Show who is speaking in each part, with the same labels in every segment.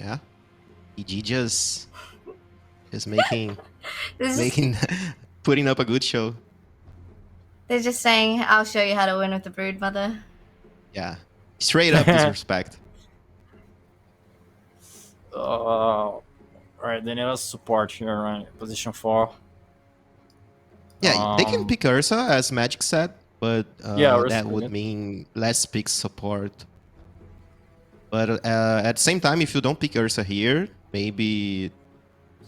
Speaker 1: Yeah. EG just making
Speaker 2: This is,
Speaker 1: making putting up a good show.
Speaker 2: they're just saying, "I'll show you how to win with the brood mother."
Speaker 1: Yeah. Straight up disrespect.
Speaker 3: Alright, they need a support here, right? Position 4.
Speaker 1: Yeah, they can pick Ursa as magic set, but
Speaker 3: Yeah, Ursa's
Speaker 1: that
Speaker 3: pretty
Speaker 1: would
Speaker 3: good.
Speaker 1: mean less pick support. But at the same time, if you don't pick Ursa here, maybe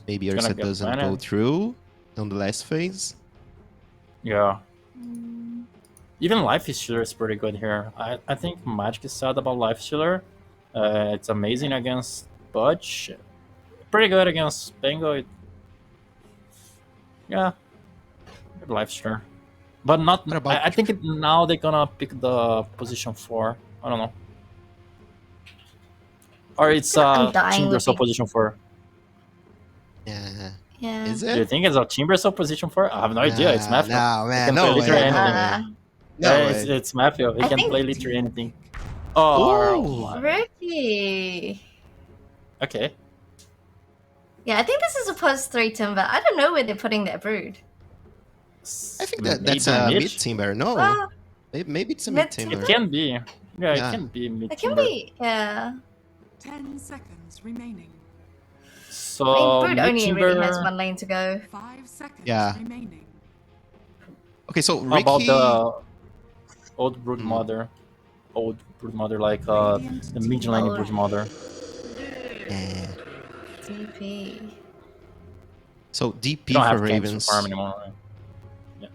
Speaker 3: gonna
Speaker 1: Ursa
Speaker 3: get
Speaker 1: doesn't go
Speaker 3: banned.
Speaker 1: through on the last phase.
Speaker 3: Yeah. Even Life Stealer is pretty good here. I think Magic is sad about Life Stealer. It's amazing against Budge. Pretty good against Bengo. Yeah. Good Life Stealer. But not.
Speaker 1: What about
Speaker 3: I think now they're gonna pick the position 4. I don't know. Or it's
Speaker 2: I'm dying
Speaker 3: Timber
Speaker 2: looking.
Speaker 3: position 4.
Speaker 1: Yeah.
Speaker 2: Yeah.
Speaker 1: Is
Speaker 3: Do
Speaker 1: it?
Speaker 3: you think it's a Timber position 4? I have no idea. It's Matthew.
Speaker 1: No,
Speaker 3: He
Speaker 1: man.
Speaker 3: can
Speaker 1: No
Speaker 3: play
Speaker 1: way.
Speaker 3: literally
Speaker 1: No
Speaker 3: anything.
Speaker 1: way.
Speaker 3: Yeah,
Speaker 1: No way.
Speaker 3: it's Matthew. He
Speaker 2: I
Speaker 3: can
Speaker 2: think-
Speaker 3: play literally anything. Oh,
Speaker 1: Ooh.
Speaker 2: Rookie.
Speaker 3: okay.
Speaker 2: Yeah, I think this is a +3 timber. I don't know where they're putting their brood.
Speaker 1: I think that's
Speaker 3: Maybe
Speaker 1: a
Speaker 3: mid?
Speaker 1: mid timber. No.
Speaker 2: Well,
Speaker 1: Maybe it's a
Speaker 2: mid
Speaker 1: mid timber.
Speaker 3: It can be. Yeah,
Speaker 1: Yeah.
Speaker 3: it can be mid
Speaker 2: it can
Speaker 3: timber.
Speaker 2: be, yeah.
Speaker 4: 10 seconds remaining.
Speaker 3: So
Speaker 2: I mean, brood
Speaker 3: mid
Speaker 2: only really has
Speaker 3: timber.
Speaker 2: one lane to go.
Speaker 4: 5 seconds
Speaker 1: Yeah.
Speaker 4: remaining.
Speaker 1: Okay, so
Speaker 3: How about
Speaker 1: Ricky.
Speaker 3: the old brood mother? Old brood mother, like the mid lane
Speaker 2: Old.
Speaker 3: brood mother.
Speaker 1: Yeah.
Speaker 2: DP.
Speaker 1: So DP
Speaker 3: You don't
Speaker 1: for
Speaker 3: have camps to
Speaker 1: Ravens.
Speaker 3: farm anymore. Right?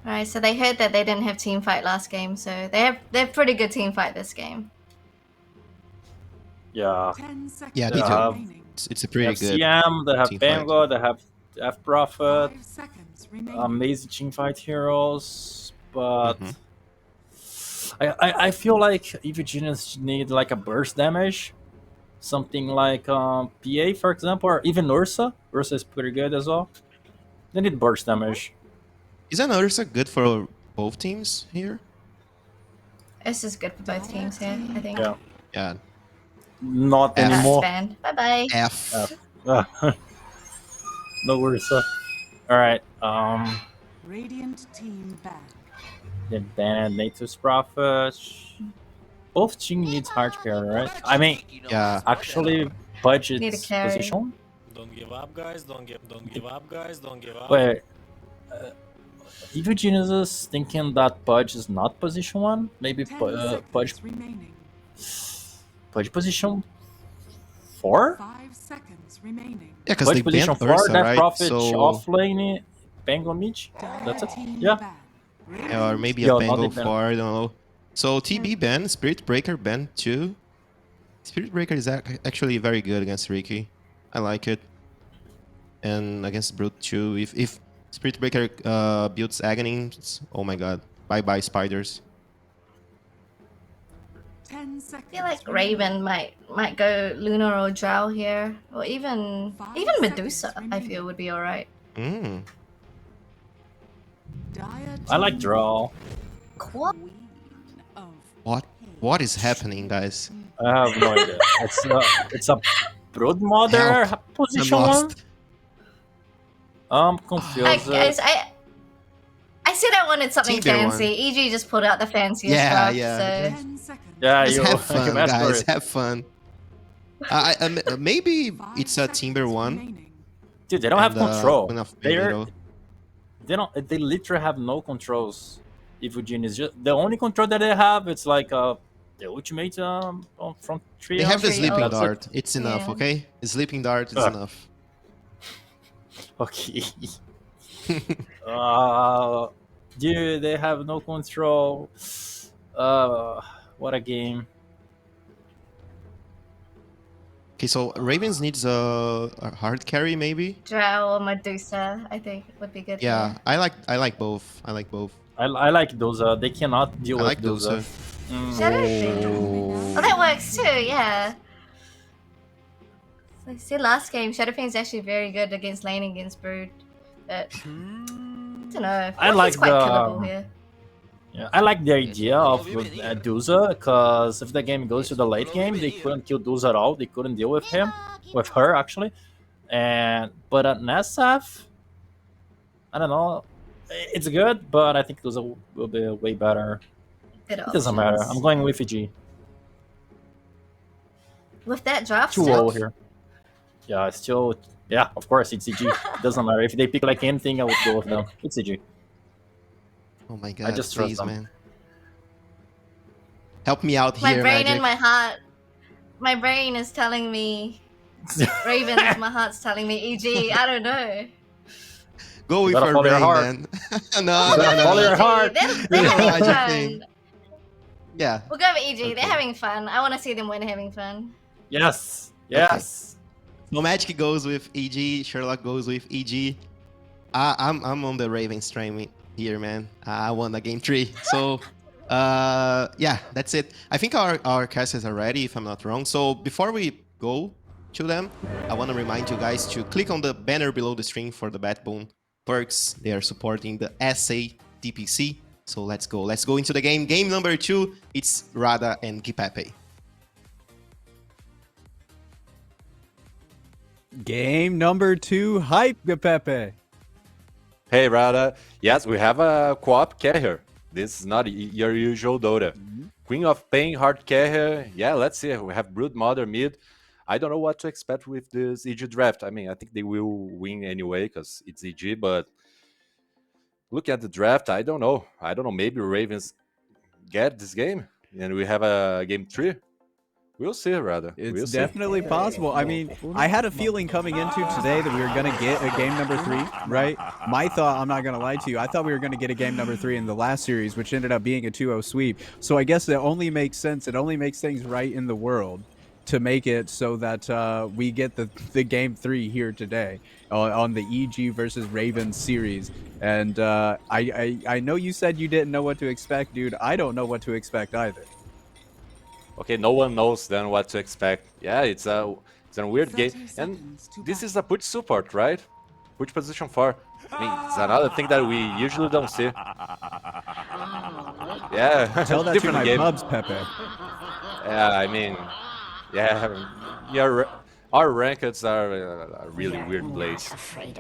Speaker 2: Alright, so they heard that they didn't have team fight last game, so they're pretty good team fight this game.
Speaker 3: Yeah.
Speaker 4: 10 seconds
Speaker 1: Yeah,
Speaker 3: they do.
Speaker 4: remaining.
Speaker 1: It's a
Speaker 3: They
Speaker 1: pretty
Speaker 3: have
Speaker 1: good.
Speaker 3: CM, they have
Speaker 1: team fight.
Speaker 3: Bengo, they have F Prophet,
Speaker 4: 5 seconds remaining.
Speaker 3: amazing team fight heroes, but
Speaker 1: Mhm.
Speaker 3: I feel like EV Genius need like a burst damage, something like PA for example, or even Ursa. Ursa is pretty good as well. They need burst damage.
Speaker 1: Isn't Ursa good for both teams here?
Speaker 2: This is good for both teams here, I think.
Speaker 3: Yeah,
Speaker 1: Yeah.
Speaker 3: not
Speaker 1: F.
Speaker 3: anymore.
Speaker 2: Span. Bye-bye.
Speaker 1: F.
Speaker 3: No Ursa. All right.
Speaker 4: Radiant team back.
Speaker 3: Then banned Nature's Prophet. Both teams needs hard carry, right? I mean,
Speaker 1: Yeah.
Speaker 3: actually, budget
Speaker 2: Need a carry.
Speaker 3: position.
Speaker 5: Don't give up, guys. Don't give up, guys. Don't give up.
Speaker 3: Wait. Evil Genius is thinking that Pudge is not position 1. Maybe
Speaker 4: 10
Speaker 3: Pudge
Speaker 4: seconds remaining.
Speaker 3: position 4?
Speaker 4: 5 seconds remaining.
Speaker 1: Yeah, because
Speaker 3: Pudge
Speaker 1: they
Speaker 3: position
Speaker 1: banned
Speaker 3: 4,
Speaker 1: Ursa,
Speaker 3: that
Speaker 1: right?
Speaker 3: Prophet
Speaker 1: So,
Speaker 3: off lane, Bengal mid. That's it.
Speaker 4: Team
Speaker 3: Yeah.
Speaker 4: back.
Speaker 1: or maybe
Speaker 3: Yo,
Speaker 1: a
Speaker 3: not
Speaker 1: Bengal
Speaker 3: even.
Speaker 1: 4, I don't know. So TB ban, Spirit Breaker ban too. Spirit Breaker is actually very good against Ricky. I like it. And against Brute too. If Spirit Breaker builds Agony, oh my god. Bye-bye spiders.
Speaker 4: 10 seconds.
Speaker 2: I feel like Raven might go Lunar or Drow here, or even Medusa. I feel would be alright.
Speaker 1: Mm.
Speaker 3: I like draw.
Speaker 4: Queen of
Speaker 1: What is happening, guys?
Speaker 3: I have no idea. It's a brood mother
Speaker 1: Help.
Speaker 3: position
Speaker 1: I'm
Speaker 3: 1.
Speaker 1: lost.
Speaker 3: I'm confused.
Speaker 2: Guys, I said I wanted something
Speaker 1: Timber one.
Speaker 2: fancy. EG just pulled out the fanciest
Speaker 1: Yeah,
Speaker 2: stuff,
Speaker 1: yeah.
Speaker 2: so
Speaker 4: 10 seconds.
Speaker 3: Yeah,
Speaker 1: Just
Speaker 3: you
Speaker 1: have fun,
Speaker 3: you asked for
Speaker 1: guys.
Speaker 3: it.
Speaker 1: Have fun. Maybe
Speaker 4: 5
Speaker 1: it's a Timber
Speaker 4: seconds
Speaker 1: 1.
Speaker 4: remaining.
Speaker 3: Dude, they don't have
Speaker 1: and,
Speaker 3: control.
Speaker 1: Queen of
Speaker 3: They're
Speaker 1: Magneto.
Speaker 3: they literally have no controls. Evil Genius, just the only control that they have, it's like the ultimate from 3.
Speaker 1: They have the
Speaker 2: Three,
Speaker 1: sleeping
Speaker 2: oh.
Speaker 1: dart. It's enough,
Speaker 2: Yeah.
Speaker 1: okay? The sleeping dart is
Speaker 3: Ugh.
Speaker 1: enough.
Speaker 3: Okay. Dude, they have no control. What a game.
Speaker 1: Okay, so Ravens needs a hard carry, maybe.
Speaker 2: Drow or Medusa, I think would be good.
Speaker 1: Yeah,
Speaker 2: here.
Speaker 1: I like both. I like both.
Speaker 3: I like those. They cannot deal
Speaker 1: I
Speaker 3: with
Speaker 1: like those.
Speaker 3: those.
Speaker 2: Shadowfiend. Oh, that works too. Yeah. So, see, last game Shadowfiend's actually very good against laning against Brood, but I don't know.
Speaker 3: I
Speaker 2: feel
Speaker 3: like
Speaker 2: it's quite
Speaker 3: the-
Speaker 2: killable here.
Speaker 3: Yeah, I like the idea of Duza, because if the game goes to the late game, they couldn't kill Duza at all. They couldn't deal with her actually. But at Nesaf, I don't know. It's good, but I think Duza will be way better.
Speaker 2: Good
Speaker 3: It doesn't matter. I'm going with EG.
Speaker 2: With that draft
Speaker 3: 2-0
Speaker 2: still?
Speaker 3: here. Yeah, still. Yeah, of course, it's EG. Doesn't matter. If they pick like anything, I would go with them. It's EG.
Speaker 1: Oh my god,
Speaker 3: just trust
Speaker 1: please,
Speaker 3: them.
Speaker 1: man. Help me out
Speaker 2: My
Speaker 1: here,
Speaker 2: brain
Speaker 1: Magic.
Speaker 2: and my heart. My brain is telling me Ravens, my heart's telling me EG. I don't know.
Speaker 1: Go with
Speaker 3: gotta
Speaker 1: her
Speaker 3: follow your
Speaker 1: brain,
Speaker 3: heart.
Speaker 1: man.
Speaker 2: We'll
Speaker 1: no,
Speaker 2: go
Speaker 1: no,
Speaker 2: with
Speaker 1: no,
Speaker 3: follow
Speaker 1: no.
Speaker 3: your heart.
Speaker 2: They're
Speaker 1: Yeah,
Speaker 2: having
Speaker 1: Magic
Speaker 2: fun.
Speaker 1: thing. Yeah.
Speaker 2: We'll go with EG.
Speaker 1: Okay.
Speaker 2: They're having fun. I want to see them win having fun.
Speaker 3: Yes. Yes.
Speaker 1: So Magic goes with EG, Sherlock goes with EG. I'm on the Ravens train here, man. I won the game 3. So yeah, that's it. I think our casters are ready, if I'm not wrong. So before we go to them, I want to remind you guys to click on the banner below the stream for the Backbone perks. They are supporting the SA DPC. So let's go. Let's go into the game. Game number 2, it's Rada and Guipepe.
Speaker 6: Game number 2, Hype Guipepe.
Speaker 7: Hey Rada, yes, we have a co-op carrier. This is not your usual Dota. Queen of Pain, hard carrier. Yeah, let's see. We have Brood Mother mid. I don't know what to expect with this EG draft. I mean, I think they will win anyway because it's EG, but look at the draft. I don't know. Maybe Ravens get this game and we have a game 3. We'll see, Rada.
Speaker 6: It's
Speaker 7: we'll
Speaker 6: definitely possible. I mean, I had a feeling coming into today that we were going to get a game number 3, right? My thought, I'm not going to lie to you, I thought we were going to get a game number 3 in the last series, which ended up being a 2-0 sweep. So I guess it only makes sense. It only makes things right in the world to make it so that we get the game 3 here today on the EG versus Ravens series. And I know you said you didn't know what to expect, dude. I don't know what to expect either.
Speaker 7: Okay, no one knows then what to expect. Yeah, it's a weird game.
Speaker 4: 30
Speaker 7: And
Speaker 4: seconds to
Speaker 7: this
Speaker 4: battle.
Speaker 7: is a push support, right? Which position for? I mean, it's another thing that we usually don't see. Yeah,
Speaker 6: Tell that to
Speaker 7: different
Speaker 6: my
Speaker 7: game.
Speaker 6: pubs, Pepe.
Speaker 7: Yeah, I mean, yeah, our rankeds are a really weird place.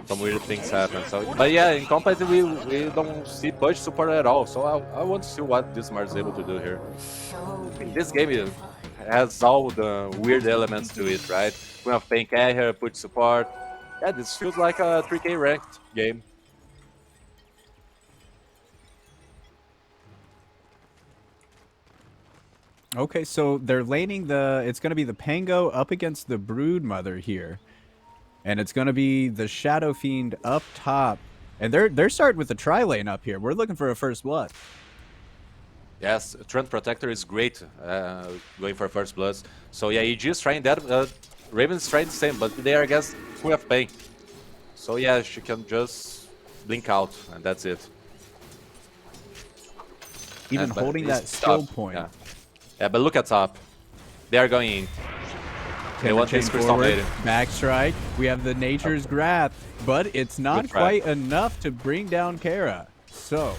Speaker 7: Some weird things happen. So, but yeah, in competitive we don't see push support at all. So I want to see what this Mars is able to do here. This game has all the weird elements to it, right? We have Pain Carrier, push support. Yeah, this feels like a 3K ranked game.
Speaker 6: Okay, so they're laning it's going to be the Pango up against the Brood Mother here. And it's going to be the Shadow Fiend up top. And they're starting with the tri-lane up here. We're looking for a first blood.
Speaker 7: Yes, Trend Protector is great going for first blood. So yeah, EG is trying that. Raven's trying the same, but they are against Queen of Pain. So yeah, she can just blink out, and that's it.
Speaker 6: Even
Speaker 7: But
Speaker 6: holding
Speaker 7: it's
Speaker 6: that skill
Speaker 7: tough,
Speaker 6: point.
Speaker 7: Yeah. Yeah, but look at top. They are going in. They
Speaker 6: Pivot
Speaker 7: want
Speaker 6: chain
Speaker 7: this Crystal
Speaker 6: forward,
Speaker 7: Maiden.
Speaker 6: back strike. We have the Nature's Grasp, but it's not
Speaker 7: Good try.
Speaker 6: quite enough to bring down Kara. So,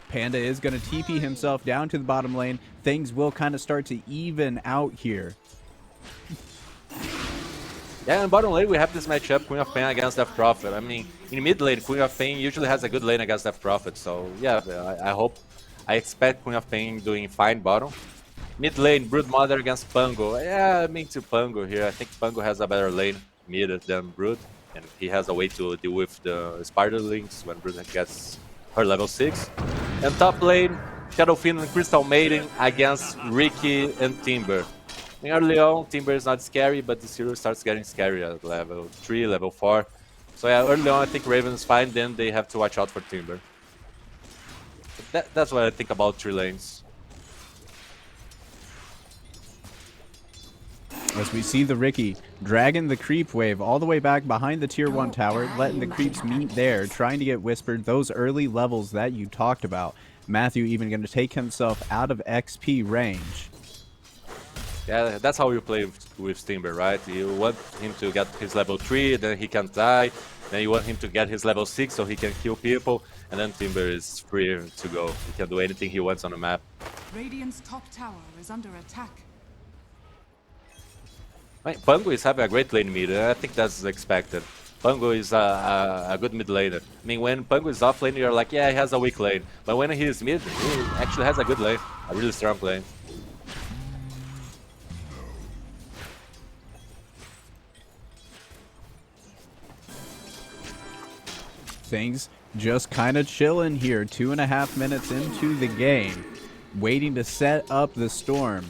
Speaker 6: Panda is going to TP himself down to the bottom lane. Things will kind of start to even out here.
Speaker 7: Yeah, in bottom lane we have this matchup, Queen of Pain against Death Prophet. I mean, in mid lane, Queen of Pain usually has a good lane against Death Prophet. So yeah, I expect Queen of Pain doing fine bottom. Mid lane, Brood Mother against Pango. Yeah, I'm into Pango here. I think Pango has a better lane mid than Brood, and he has a way to deal with the Spiderlings when Brood gets her level 6. And top lane, Shadow Fiend and Crystal Maiden against Ricky and Timber. I mean, early on, Timber is not scary, but the hero starts getting scary at level 3, level 4. So yeah, early on I think Raven's fine, then they have to watch out for Timber. That's what I think about 3 lanes.
Speaker 6: As we see the Ricky dragging the creep wave all the way back behind the tier 1 tower, letting the creeps meet there, trying to get whispered those early levels that you talked about. Matthew even going to take himself out of XP range.
Speaker 7: Yeah, that's how you play with Timber, right? You want him to get his level 3, then he can die, Then you want him to get his level 6 so he can kill people, and then Timber is free to go. He can do anything he wants on the map.
Speaker 4: Radiant's top tower is under attack.
Speaker 7: Pango is having a great lane mid, and I think that's expected. Pango is a good mid laner. I mean, when Pango is off lane, you're like, yeah, he has a weak lane. But when he is mid, he actually has a good lane, a really strong lane.
Speaker 6: Things just kind of chilling here. 2.5 minutes into the game, waiting to set up the storm.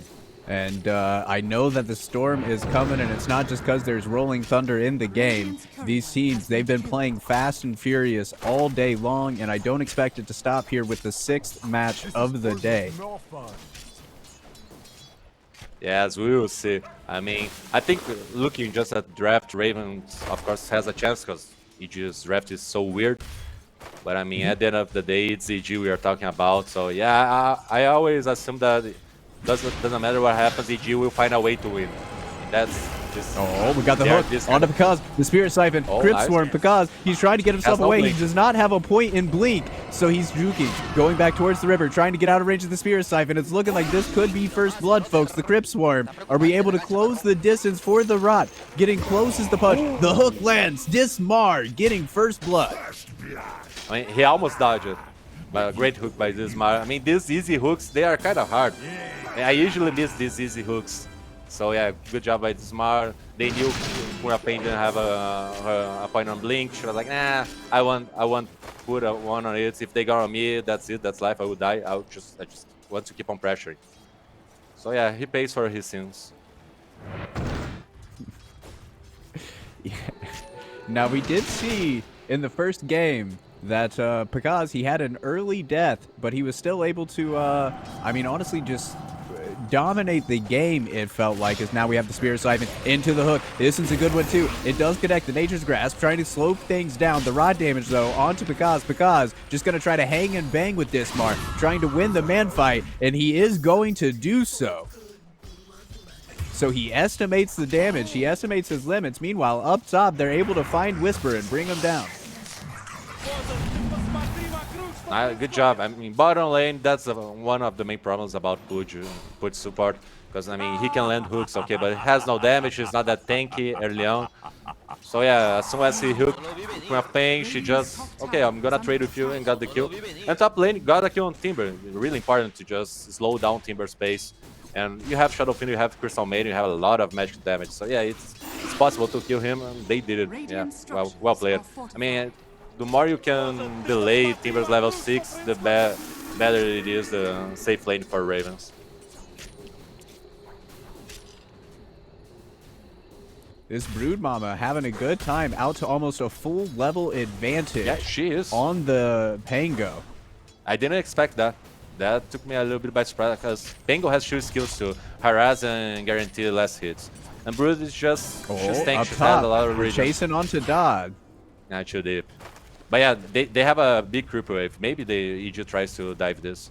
Speaker 6: And I know that the storm is coming, and it's not just because there's rolling thunder in the game. These teams, they've been playing fast and furious all day long, and I don't expect it to stop here with the 6th match of the day.
Speaker 7: Yeah, as we will see. I mean, I think looking just at draft, Ravens, of course, has a chance because EG's draft is so weird. But I mean, at the end of the day, it's EG we are talking about. So yeah, I always assume that doesn't matter what happens, EG will find a way to win. And that's just...
Speaker 6: Oh, we got the hook onto Picaz, the Spirit Siphon, Crypt Swarm. Picaz, he's trying to get himself away. He does not have a point in Blink, so he's juking, going back towards the river, trying to get out of range of the Spirit Siphon. It's looking like this could be first blood, folks. The Crypt Swarm. Are we able to close the distance for the Rot? Getting close as the punch. The hook lands. Dismar getting first blood.
Speaker 7: I mean, he almost dodged it. But a great hook by Dismar. I mean, these easy hooks, they are kind of hard. I usually miss these easy hooks. So yeah, good job by Dismar. They knew Pura Pain didn't have a point on Blink. She was like, nah, I want put a one on it. If they got on me, that's it, that's life, I would die. I just want to keep on pressuring. So yeah, he pays for his sins.
Speaker 6: Yeah. Now we did see in the first game that Picaz, he had an early death, but he was still able to, I mean, honestly, just dominate the game, it felt like, as now we have the Spirit Siphon into the hook. This one's a good one, too. It does connect the Nature's Grasp, trying to slow things down. The rod damage, though, onto Picaz. Picaz just going to try to hang and bang with Dismar, trying to win the man fight, and he is going to do so. So he estimates the damage. He estimates his limits. Meanwhile, up top, they're able to find Whisper and bring him down.
Speaker 7: Good job. I mean, bottom lane, that's one of the main problems about Pudge support. Because, I mean, he can land hooks, okay, but it has no damage. He's not that tanky early on. So, yeah, as soon as he hooked Queen of Pain, she just, okay, I'm gonna trade with you, and got the kill. And top lane, got a kill on Timber. Really important to just slow down Timber's pace. And you have Shadow Fiend, you have Crystal Maiden, you have a lot of magic damage. So, yeah, it's possible to kill him, and they did it. Yeah, well played. I mean, the more you can delay Timber's level 6, the better it is the safe lane for Ravens.
Speaker 6: This Brood Mama having a good time, out to almost a full level advantage.
Speaker 7: Yeah, she is.
Speaker 6: On the Pango.
Speaker 7: I didn't expect that. That took me a little bit by surprise, because Pango has 2 skills to harass and guarantee less hits. And Brood is just, she's tanky, she has a lot of region.
Speaker 6: Chasing onto Dodd.
Speaker 7: Yeah, too deep. But yeah, they have a big creep wave. Maybe the EG tries to dive this.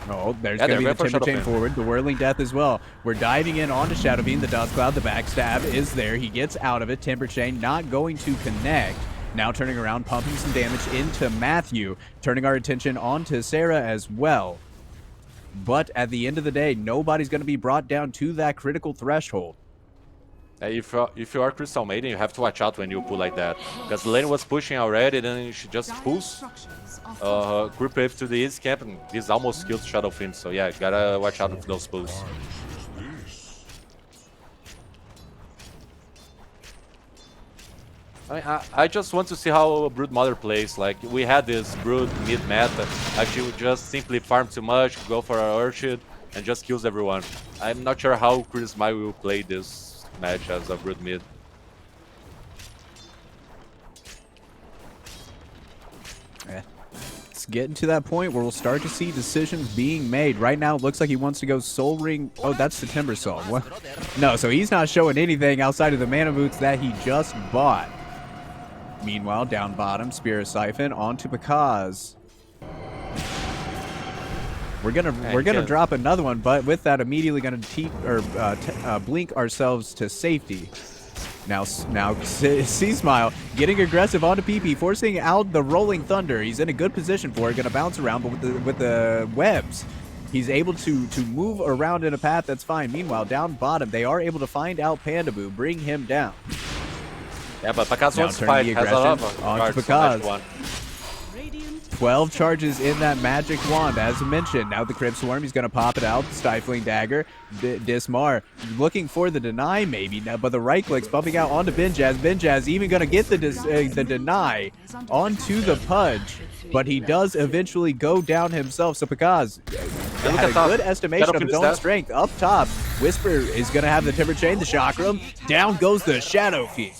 Speaker 6: Oh, there's going to be the Timber Chain forward, the Whirling Death as well. We're diving in onto Shadow Fiend, the Dust Cloud, the backstab is there. He gets out of it. Timber Chain not going to connect. Now turning around, pumping some damage into Matthew, turning our attention onto Sarah as well. But at the end of the day, nobody's going to be brought down to that critical threshold.
Speaker 7: If you are Crystal Maiden, you have to watch out when you pull like that. Because the lane was pushing already, then she just pulls Group Wave to the east camp, and this almost killed Shadow Fiend. So yeah, gotta watch out with those pulls. I just want to see how Brood Mother plays. Like, we had this Brood mid-meta. She would just simply farm too much, go for an Orchid, and just kills everyone. I'm not sure how Chris Mai will play this match as a Brood mid.
Speaker 6: Yeah. It's getting to that point where we'll start to see decisions being made. Right now, it looks like he wants to go Soul Ring. Oh, that's the Timber Saw. What? No, so he's not showing anything outside of the mana boots that he just bought. Meanwhile, down bottom, Spirit Siphon onto Picaz. We're gonna drop another one, but with that, immediately gonna blink ourselves to safety. Now C-Smile getting aggressive onto PP, forcing out the Rolling Thunder. He's in a good position for it, gonna bounce around, but with the webs, he's able to move around in a path that's fine. Meanwhile, down bottom, they are able to find out Pandaboo, bring him down.
Speaker 7: Yeah, but Pakaz
Speaker 6: Now
Speaker 7: wants to
Speaker 6: turning
Speaker 7: fight.
Speaker 6: the
Speaker 7: Has a lot
Speaker 6: aggression
Speaker 7: of
Speaker 6: onto
Speaker 7: cards on
Speaker 6: Pakaz.
Speaker 7: match 1.
Speaker 6: 12 charges in that magic wand, as mentioned. Now the Crypt Swarm, he's going to pop it out. Stifling Dagger. Dismar looking for the deny, maybe. Now, but the right click's bumping out onto Benjaz. Benjaz even going to get the deny onto the Pudge. But he does eventually go down himself. So Pakaz had a good estimation of his own strength. Up top, Whisper is going to have the Timber Chain, the Chakram. Down goes the Shadow Fiend.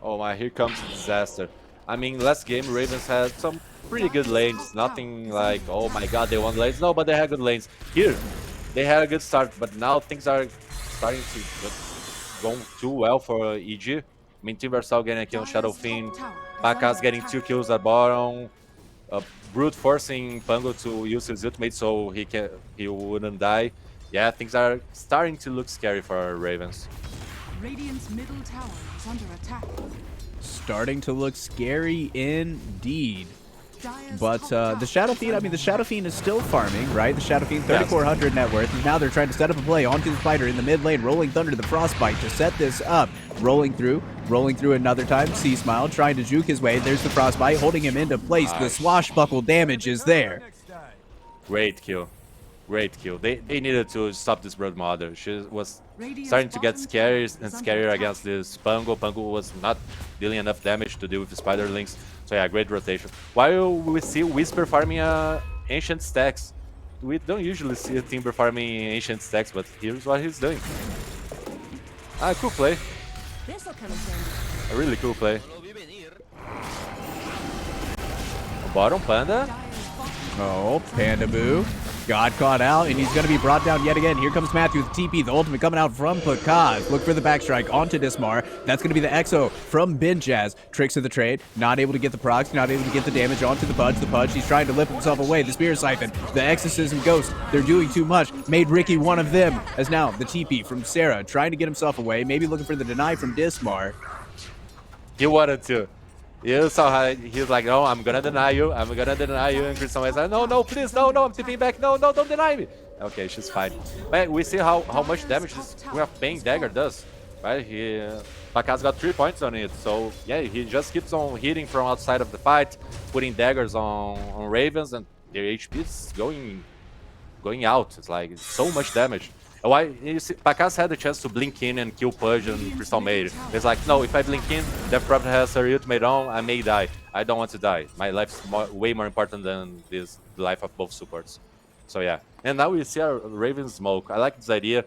Speaker 7: Oh my, here comes the disaster. I mean, last game, Ravens had some pretty good lanes. Nothing like, oh my god, they won lanes. No, but they had good lanes. Here, they had a good start, but now things are starting to go too well for EG. I mean, Timbersal getting a kill on Shadow Fiend. Pakaz getting 2 kills at bottom. Brute forcing Pango to use his ultimate so he wouldn't die. Yeah, things are starting to look scary for Ravens.
Speaker 4: Radiant's middle tower is under attack.
Speaker 6: Starting to look scary indeed.
Speaker 4: Dire's
Speaker 6: But
Speaker 4: top
Speaker 6: the Shadow
Speaker 4: tower
Speaker 6: Fiend, I mean, the
Speaker 4: under
Speaker 6: Shadow Fiend is still farming, right? The Shadow Fiend, 3,400 net worth. And now they're trying to set up a play onto the Spider in the mid lane. Rolling Thunder to the Frostbite to set this up. Rolling through another time. C-Smile trying to juke his way. There's the Frostbite, holding him into place. The swashbuckle damage is there.
Speaker 7: Great kill. Great kill. They needed to stop this Brood Mother. She was starting to get scarier and scarier against this Pango. Pango was not dealing enough damage to deal with the Spiderlings. So yeah, great rotation. While we see Whisper farming Ancient Stacks. We don't usually see a Timber farming Ancient Stacks, but here's what he's doing. Cool play. A really cool play. Bottom Panda.
Speaker 6: Oh, Pandaboo got caught out, and he's going to be brought down yet again. Here comes Matthew with TP, the ultimate coming out from Pakaz. Look for the backstrike onto Dismar. That's going to be the Exo from Benjaz. Tricks of the trade, not able to get the procs, not able to get the damage onto the Pudge. The Pudge, he's trying to lift himself away. The Spear Siphon, the Exorcism Ghost, they're doing too much. Made Ricky one of them. As now, the TP from Sarah, trying to get himself away, maybe looking for the deny from Dismar.
Speaker 7: He wanted to. You saw how he was like, no, I'm gonna deny you. I'm gonna deny you. And Crystal was like, no, please, no, I'm tipping back. No, don't deny me. Okay, she's fine. But we see how much damage this Queen of Pain dagger does. Right? Pakaz got 3 points on it. So yeah, he just keeps on hitting from outside of the fight, putting daggers on Ravens, and their HP is going out. It's like so much damage. Why you see, Pakaz had the chance to blink in and kill Pudge and Crystal Maid. It's like, no, if I blink in, Death Prophet has her ultimate on, I may die. I don't want to die. My life's way more important than the life of both supports. So yeah. And now we see our Raven smoke. I like this idea.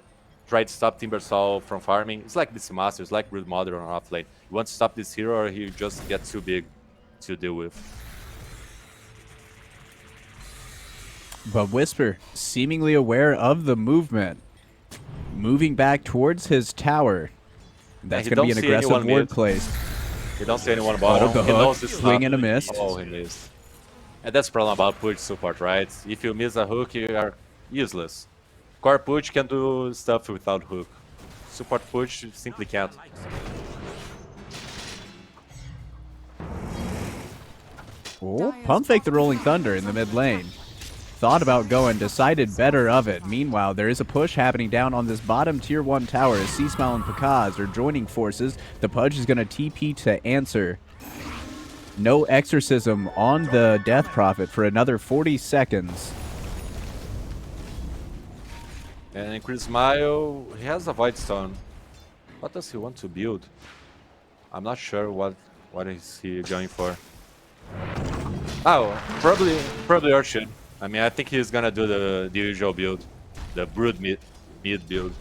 Speaker 7: Try to stop Timbersal from farming. It's like DC Master, it's like Brood Mother on offlane. You want to stop this hero or he just gets too big to deal with.
Speaker 6: But Whisper, seemingly aware of the movement, moving back towards his tower. That's going to be an aggressive ward place.
Speaker 7: You don't see anyone bottom.
Speaker 6: The
Speaker 7: he knows
Speaker 6: hook,
Speaker 7: this
Speaker 6: swing and a miss.
Speaker 7: Oh, he missed. And that's the problem about Pudge support, right? If you miss a hook, you are useless. Core Pudge can do stuff without hook. Support Pudge simply can't.
Speaker 6: Oh, pump fake the Rolling Thunder in the mid lane. Thought about going, decided better of it. Meanwhile, there is a push happening down on this bottom tier 1 tower as C-Smile and Pakaz are joining forces. The Pudge is going to TP to answer. No exorcism on the Death Prophet for another 40 seconds.
Speaker 7: And Chris Mayo, he has a Void Stone. What does he want to build? I'm not sure what is he going for. Oh, probably Earthshield. I mean, I think he's gonna do the usual build, the Brood mid build.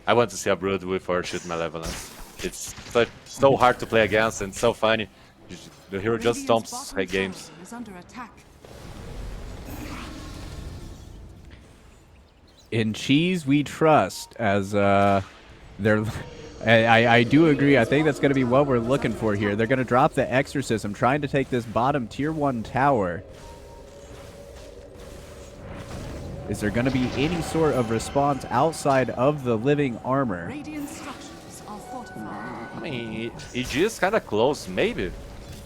Speaker 7: I want to see a Brood with Earthshield Malevolence. It's so hard to play against and so funny. The hero just stomps games.
Speaker 6: In Cheese we trust, as they're... I do agree. I think that's going to be what we're looking for here. They're going to drop the Exorcism, trying to take this bottom tier 1 tower. Is there going to be any sort of response outside of the living armor?
Speaker 4: Radiant structures are fortified.
Speaker 7: I mean, EG is kind of close, maybe.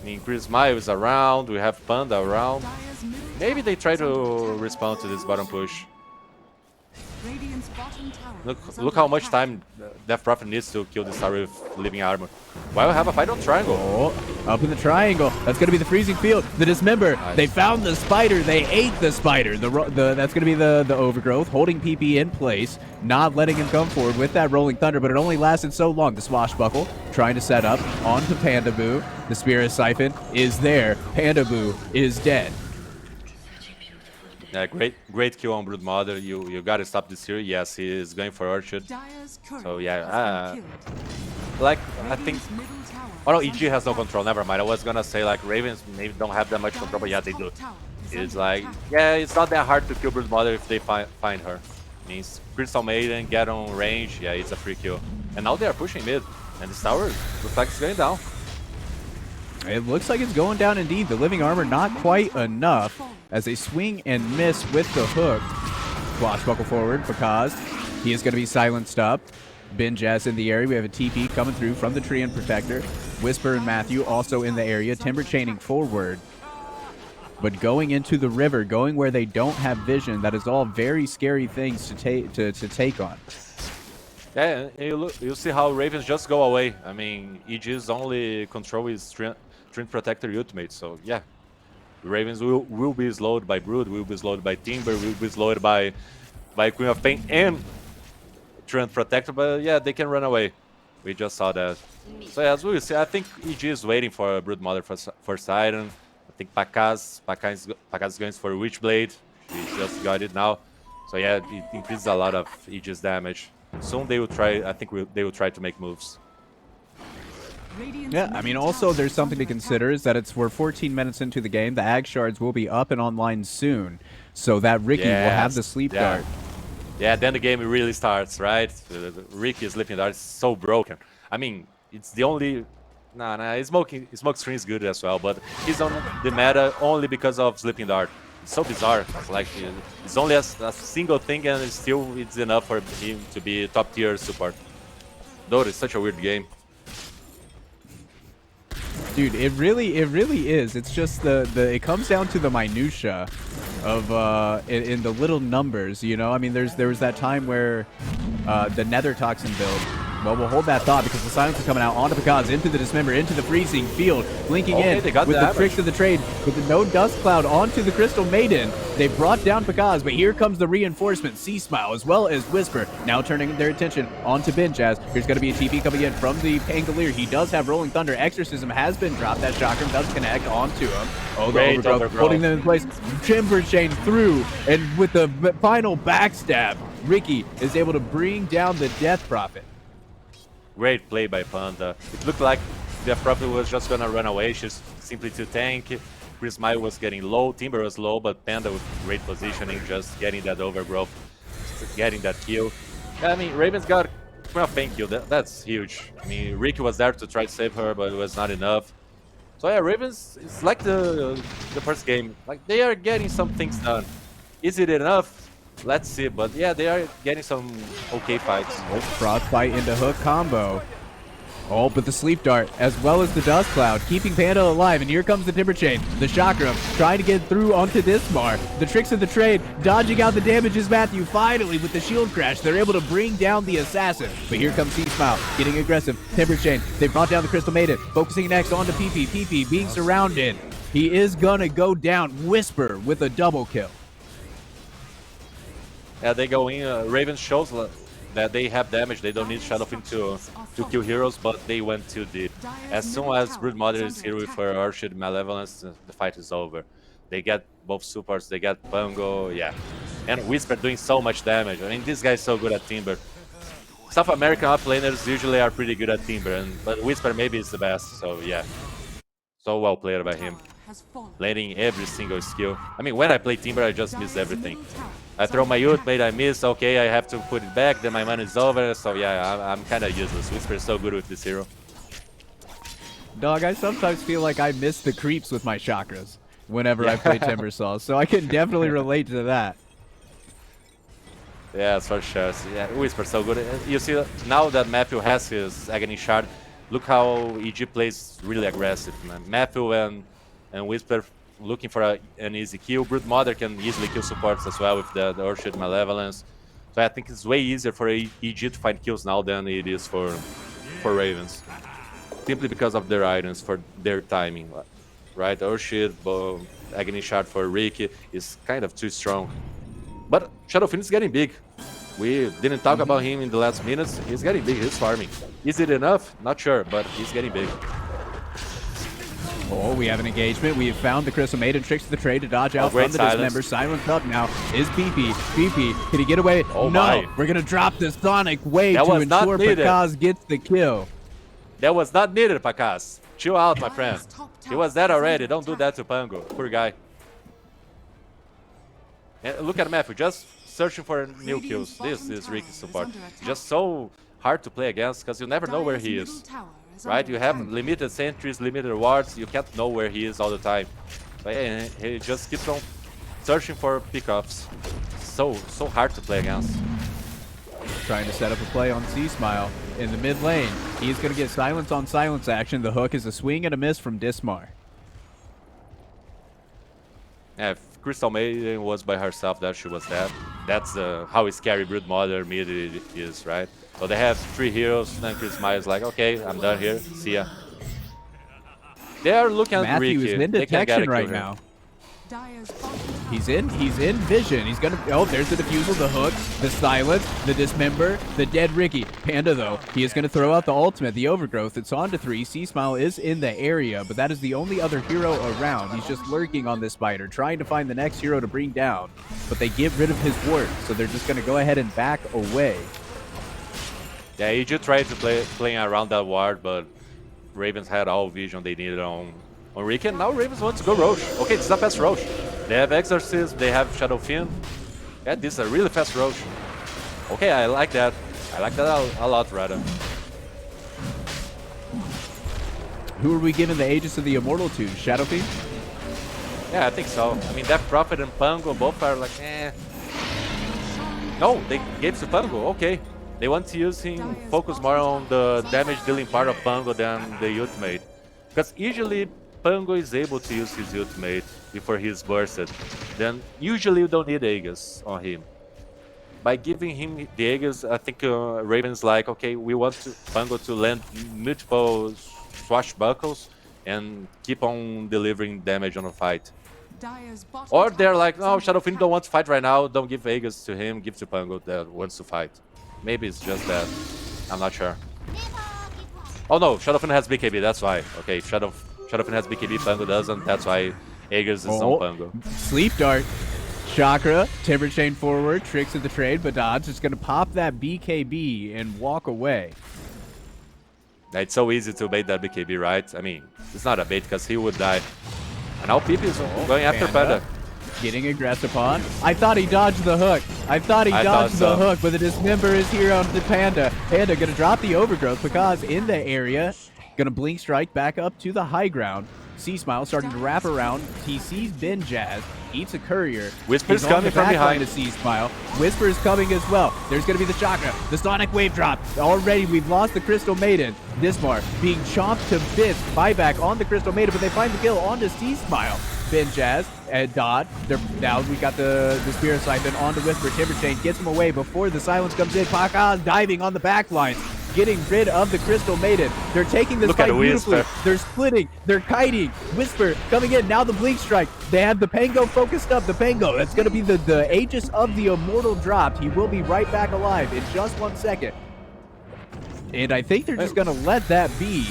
Speaker 7: I mean, Chris Maio is around, we have Panda around.
Speaker 4: Dire's middle
Speaker 7: Maybe they
Speaker 4: tower
Speaker 7: try
Speaker 4: is under
Speaker 7: to
Speaker 4: attack.
Speaker 7: respond to this bottom push.
Speaker 4: Radiant's bottom tower
Speaker 7: Look,
Speaker 4: is
Speaker 7: look
Speaker 4: under
Speaker 7: how much
Speaker 4: attack.
Speaker 7: time Death Prophet needs to kill this tower with living armor. Why we have a fight on triangle?
Speaker 6: Oh, up in the triangle. That's going to be the freezing field. The dismember.
Speaker 7: Nice.
Speaker 6: They found the spider. They ate the spider. That's going to be the overgrowth, holding PP in place, not letting him come forward with that rolling thunder. But it only lasted so long. The swashbuckle trying to set up onto Panda Boo. The Spirit Siphon is there. Panda Boo is dead.
Speaker 7: Yeah, great kill on Broodmother. You gotta stop this here. Yes, he is going for Orchard.
Speaker 4: Dire's courier
Speaker 7: So yeah,
Speaker 4: has been killed.
Speaker 7: like I think.
Speaker 4: Radiant's middle tower
Speaker 7: Oh no,
Speaker 4: is
Speaker 7: EG
Speaker 4: under
Speaker 7: has no
Speaker 4: attack.
Speaker 7: control. Never mind. I was gonna say like Ravens maybe don't have that much control, but yeah, they do.
Speaker 4: Dire's top tower is
Speaker 7: It's
Speaker 4: under
Speaker 7: like
Speaker 4: attack.
Speaker 7: yeah, it's not that hard to kill Broodmother if they find her. Means Crystal Maiden get on range. Yeah, it's a free kill. And now they are pushing mid, and this tower looks like it's going down.
Speaker 6: It looks like it's going down indeed. The living armor not quite enough as they swing and miss with the hook. Swashbuckle forward because he is going to be silenced up. Ben Jazz in the area. We have a TP coming through from the tree and Protector. Whisper and Matthew also in the area. Timber chaining forward. But going into the river, going where they don't have vision, that is all very scary things to take on.
Speaker 7: Yeah, and you see how Ravens just go away. I mean, EG's only control is Treant Protector ultimate, so yeah. Ravens will be slowed by Brood, will be slowed by Timber, will be slowed by Queen of Pain and Treant Protector, but yeah, they can run away. We just saw that. So yeah, as we see, I think EG is waiting for Broodmother for Siren. I think Pakaz is going for Witchblade. He just got it now. So yeah, it increases a lot of EG's damage. Soon they will try. I think they will try to make moves.
Speaker 4: Radiant's
Speaker 6: Yeah, I mean,
Speaker 4: middle
Speaker 6: also
Speaker 4: tower
Speaker 6: there's
Speaker 4: is
Speaker 6: something to
Speaker 4: under
Speaker 6: consider is that we're 14 minutes into the game. The Ag Shards will be up and online soon, so that Ricky will have the sleep dart.
Speaker 7: Yeah, then the game really starts, right? Ricky's sleeping dart is so broken. I mean, it's the only. Nah, smoke screen is good as well, but he's on the meta only because of sleeping dart. It's so bizarre. It's like it's only a single thing, and it's enough for him to be top tier support. Though it's such a weird game.
Speaker 6: Dude, it really is. It's just it comes down to the minutia of in the little numbers, you know. I mean, there was that time where the Nether Toxin build. Well, we'll hold that thought because the silence are coming out onto Pakaz, into the Dismember, into the freezing field, blinking
Speaker 7: Okay,
Speaker 6: in
Speaker 7: they got
Speaker 6: with
Speaker 7: the
Speaker 6: the
Speaker 7: damage.
Speaker 6: tricks of the trade, with the no dust cloud onto the Crystal Maiden. They brought down Pakaz, but here comes the reinforcement, Sea Smile as well as Whisper, now turning their attention onto Benjaz. Here's going to be a TP coming in from the Pangolier. He does have Rolling Thunder. Exorcism has been dropped. That Chakram does connect onto him. Oh, the
Speaker 7: Great
Speaker 6: overgrowth,
Speaker 7: overgrowth.
Speaker 6: holding them in place. Timber Chain through, and with the final backstab, Ricky is able to bring down the Death Prophet.
Speaker 7: Great play by Panda. It looked like Death Prophet was just gonna run away. She's simply to tank. Chris Maio was getting low, Timber was low, but Panda with great positioning, just getting that overgrowth, getting that kill. I mean, Ravens got Queen of Pain kill. That's huge. I mean, Ricky was there to try to save her, but it was not enough. So yeah, Ravens, it's like the first game. Like they are getting some things done. Is it enough? Let's see, but yeah, they are getting some okay fights.
Speaker 6: Frostbite into hook combo. Oh, but the sleep dart, as well as the dust cloud, keeping Panda alive. And here comes the Timber Chain. The Chakram trying to get through onto Dismar. The tricks of the trade, dodging out the damage is Matthew. Finally, with the shield crash, they're able to bring down the assassin. But here comes Sea Smile, getting aggressive. Timber Chain, they brought down the Crystal Maiden. Focusing next onto PP. PP being surrounded. He is gonna go down. Whisper with a double kill.
Speaker 7: Yeah, they go in. Ravens shows that they have damage. They don't need Shadowfin to kill heroes, but they went too deep. As soon as Broodmother is here with her Orchid Malevolence, the fight is over. They get both supports, they get Pango, yeah. And Whisper doing so much damage. I mean, this guy is so good at Timber. South American offlaners usually are pretty good at Timber, but Whisper maybe is the best, so yeah. So well played by him.
Speaker 4: has fallen.
Speaker 7: Landing every single skill. I mean, when I play Timber, I just miss everything. I throw my ultimate, I miss, okay, I have to put it back, then my mana is over, so yeah, I'm kind of useless. Whisper is so good with this hero.
Speaker 6: Dog, I sometimes feel like I miss the creeps with my chakras whenever I play Timbersaw, so I can definitely relate to that.
Speaker 7: Yeah, for sure. So, yeah, Whisper so good. You see, now that Matthew has his Agony Shard, look how EG plays really aggressive, man. Matthew and Whisper looking for an easy kill. Brood Mother can easily kill supports as well with the Orchid Malevolence. So I think it's way easier for EG to find kills now than it is for Ravens. Simply because of their items, for their timing. Right? Orchid, Agony Shard for Ricky is kind of too strong. But Shadowfiend is getting big. We didn't talk about him in the last minutes. He's getting big, he's farming. Is it enough? Not sure, but he's getting big.
Speaker 6: Oh, we have an engagement. We have found the Crystal Maiden, tricks the trade to dodge out from the Dismember. Silence up now is PP. PP, can he get away?
Speaker 7: Oh
Speaker 6: no,
Speaker 7: my.
Speaker 6: We're going to drop the Sonic Wave
Speaker 7: That
Speaker 6: to
Speaker 7: was not
Speaker 6: ensure
Speaker 7: needed.
Speaker 6: Pakaz gets the kill.
Speaker 7: That was not needed, Pakaz. Chill out, my friend. He was dead already. Don't do that to Pango. Poor guy. And look at Matthew, just searching for new kills. This is Ricky's support. Just so hard to play against because you never know where he is. Right? You have limited sentries, limited wards. You can't know where he is all the time. But yeah, he just keeps on searching for pickups. So hard to play against.
Speaker 6: Trying to set up a play on C-Smile in the mid lane. He's going to get silence on silence action. The hook is a swing and a miss from Dismar.
Speaker 7: Yeah, if Crystal Maiden was by herself, that she was dead. That's how scary Brood Mother mid is, right? So they have 3 heroes, then Chris Myers like, okay, I'm done here, see ya. They are looking at
Speaker 6: Matthew
Speaker 7: Ricky.
Speaker 6: is in
Speaker 7: They can get
Speaker 6: detection
Speaker 7: a
Speaker 6: right
Speaker 7: kill
Speaker 6: now.
Speaker 4: Dire's bottom tower
Speaker 6: He's in vision. He's gonna, oh, there's the defusal, the hook, the silence, the dismember, the dead Ricky. Panda though, he is gonna throw out the ultimate, the overgrowth. It's on to 3. C-Smile is in the area, but that is the only other hero around. He's just lurking on this spider, trying to find the next hero to bring down. But they get rid of his ward, so they're just gonna go ahead and back away.
Speaker 7: Yeah, he just tried to playing around that ward, but Ravens had all vision they needed on Ricky, and now Ravens want to go Roche. Okay, it's a fast Roche. They have Exorcism, they have Shadowfiend. Yeah, this is a really fast Roche. Okay, I like that. I like that a lot, Rada.
Speaker 6: Who are we giving the Aegis of the Immortal to? Shadowfiend?
Speaker 7: Yeah, I think so. I mean, Death Prophet and Pango both are like, eh. No, they gave to Pango, okay. They want to use him, focus more on the damage dealing part of Pango than the ultimate. Because usually Pango is able to use his ultimate before he's bursted. Then usually you don't need Aegis on him. By giving him the Aegis, I think Raven's like, okay, we want Pango to land multiple swashbuckles and keep on delivering damage on a fight.
Speaker 4: Dire's bottom
Speaker 7: Or they're
Speaker 4: tower
Speaker 7: like,
Speaker 4: is
Speaker 7: no,
Speaker 4: under
Speaker 7: Shadowfiend
Speaker 4: attack.
Speaker 7: don't want to fight right now, don't give Aegis to him, give to Pango that wants to fight. Maybe it's just that. I'm not sure. Oh no, Shadowfiend has BKB, that's why. Okay, Shadowfiend has BKB, Pango doesn't, that's why Aegis is on Pango.
Speaker 6: Sleep Dart. Chakra, Timber Chain forward, tricks of the trade, but Dodge is going to pop that BKB and walk away.
Speaker 7: It's so easy to bait that BKB, right? I mean, it's not a bait because he would die. And now PP is going after Panda.
Speaker 6: Getting aggressive on. I thought he dodged the hook. I thought he
Speaker 7: I
Speaker 6: dodged
Speaker 7: thought
Speaker 6: the
Speaker 7: so.
Speaker 6: hook, but the Dismember is here on the Panda. Panda going to drop the overgrowth because in the area. Going to blink strike back up to the high ground. C-Smile starting to wrap around. He sees Ben Jazz. Eats a courier.
Speaker 7: Whisper's
Speaker 6: He's on
Speaker 7: coming
Speaker 6: the
Speaker 7: from
Speaker 6: back
Speaker 7: behind.
Speaker 6: line to C-Smile. Whisper is coming as well. There's going to be the Chakra. The Sonic Wave drop. Already we've lost the Crystal Maiden. Dismar being chomped to bits. Buyback on the Crystal Maiden, but they find the kill onto C-Smile. Ben Jazz and Dodd. Now we got the Spirit Siphon onto Whisper. Timber Chain gets him away before the silence comes in. Pakaz diving on the back lines. Getting rid of the Crystal Maiden. They're taking this
Speaker 7: Look at
Speaker 6: fight beautifully.
Speaker 7: Whisper.
Speaker 6: They're splitting. They're kiting. Whisper coming in. Now the Blink Strike. They have the Pango focused up. The Pango. That's going to be the Aegis of the Immortal dropped. He will be right back alive in just 1 second. And I think they're just going to let that be.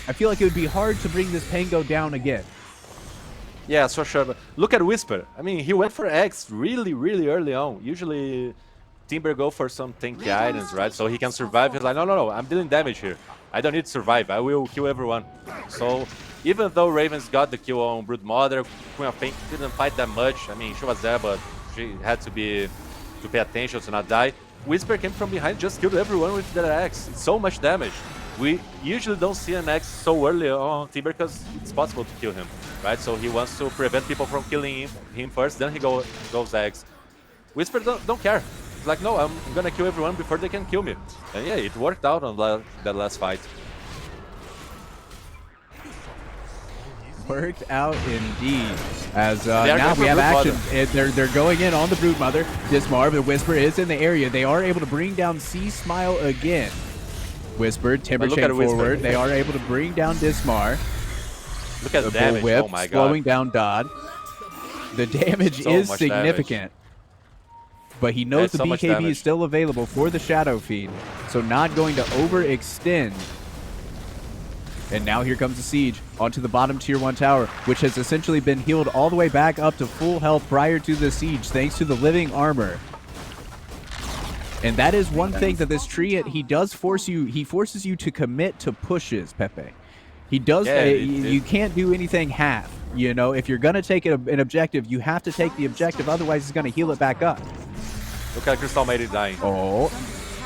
Speaker 6: I feel like it would be hard to bring this Pango down again.
Speaker 7: Yeah, for sure. But look at Whisper. I mean, he went for X really, really early on. Usually Timber go for some tanky items, right? So he can survive. He's like, no, I'm dealing damage here. I don't need to survive. I will kill everyone. So even though Ravens got the kill on Brood Mother, Queen of Pain didn't fight that much. I mean, she was there, but she had to pay attention to not die. Whisper came from behind, just killed everyone with that axe. It's so much damage. We usually don't see an axe so early on Timber because it's possible to kill him, right? So he wants to prevent people from killing him first, then he goes axe. Whisper don't care. It's like, no, I'm gonna kill everyone before they can kill me. And yeah, it worked out on that last fight.
Speaker 6: worked out indeed. As
Speaker 7: are
Speaker 6: now
Speaker 7: going
Speaker 6: we
Speaker 7: for
Speaker 6: have
Speaker 7: Brood
Speaker 6: action. They're going in on the Brood Mother. Dismar, the Whisper is in the area. They are able to bring down C Smile again. Whisper, Timber
Speaker 7: look
Speaker 6: Chain
Speaker 7: at Whisper.
Speaker 6: forward. They are able to bring down Dismar.
Speaker 7: Look at
Speaker 6: The
Speaker 7: the damage.
Speaker 6: Bullwhip
Speaker 7: Oh my
Speaker 6: slowing
Speaker 7: god.
Speaker 6: down Dodd. The damage
Speaker 7: So
Speaker 6: is
Speaker 7: much
Speaker 6: significant. But he knows
Speaker 7: That's
Speaker 6: the
Speaker 7: so much
Speaker 6: BKB
Speaker 7: damage.
Speaker 6: is still available for the Shadow Fiend, so not going to overextend. And now here comes the siege onto the bottom tier 1 tower, which has essentially been healed all the way back up to full health prior to the siege, thanks to the living armor. And that is one thing that this tree, he forces you to commit to pushes, Pepe. He does,
Speaker 7: Yeah,
Speaker 6: you can't do anything half. You know, if you're going to take an objective, you have to take the objective, otherwise it's going to heal it back up.
Speaker 7: Look at Crystal Maiden dying.
Speaker 6: Oh,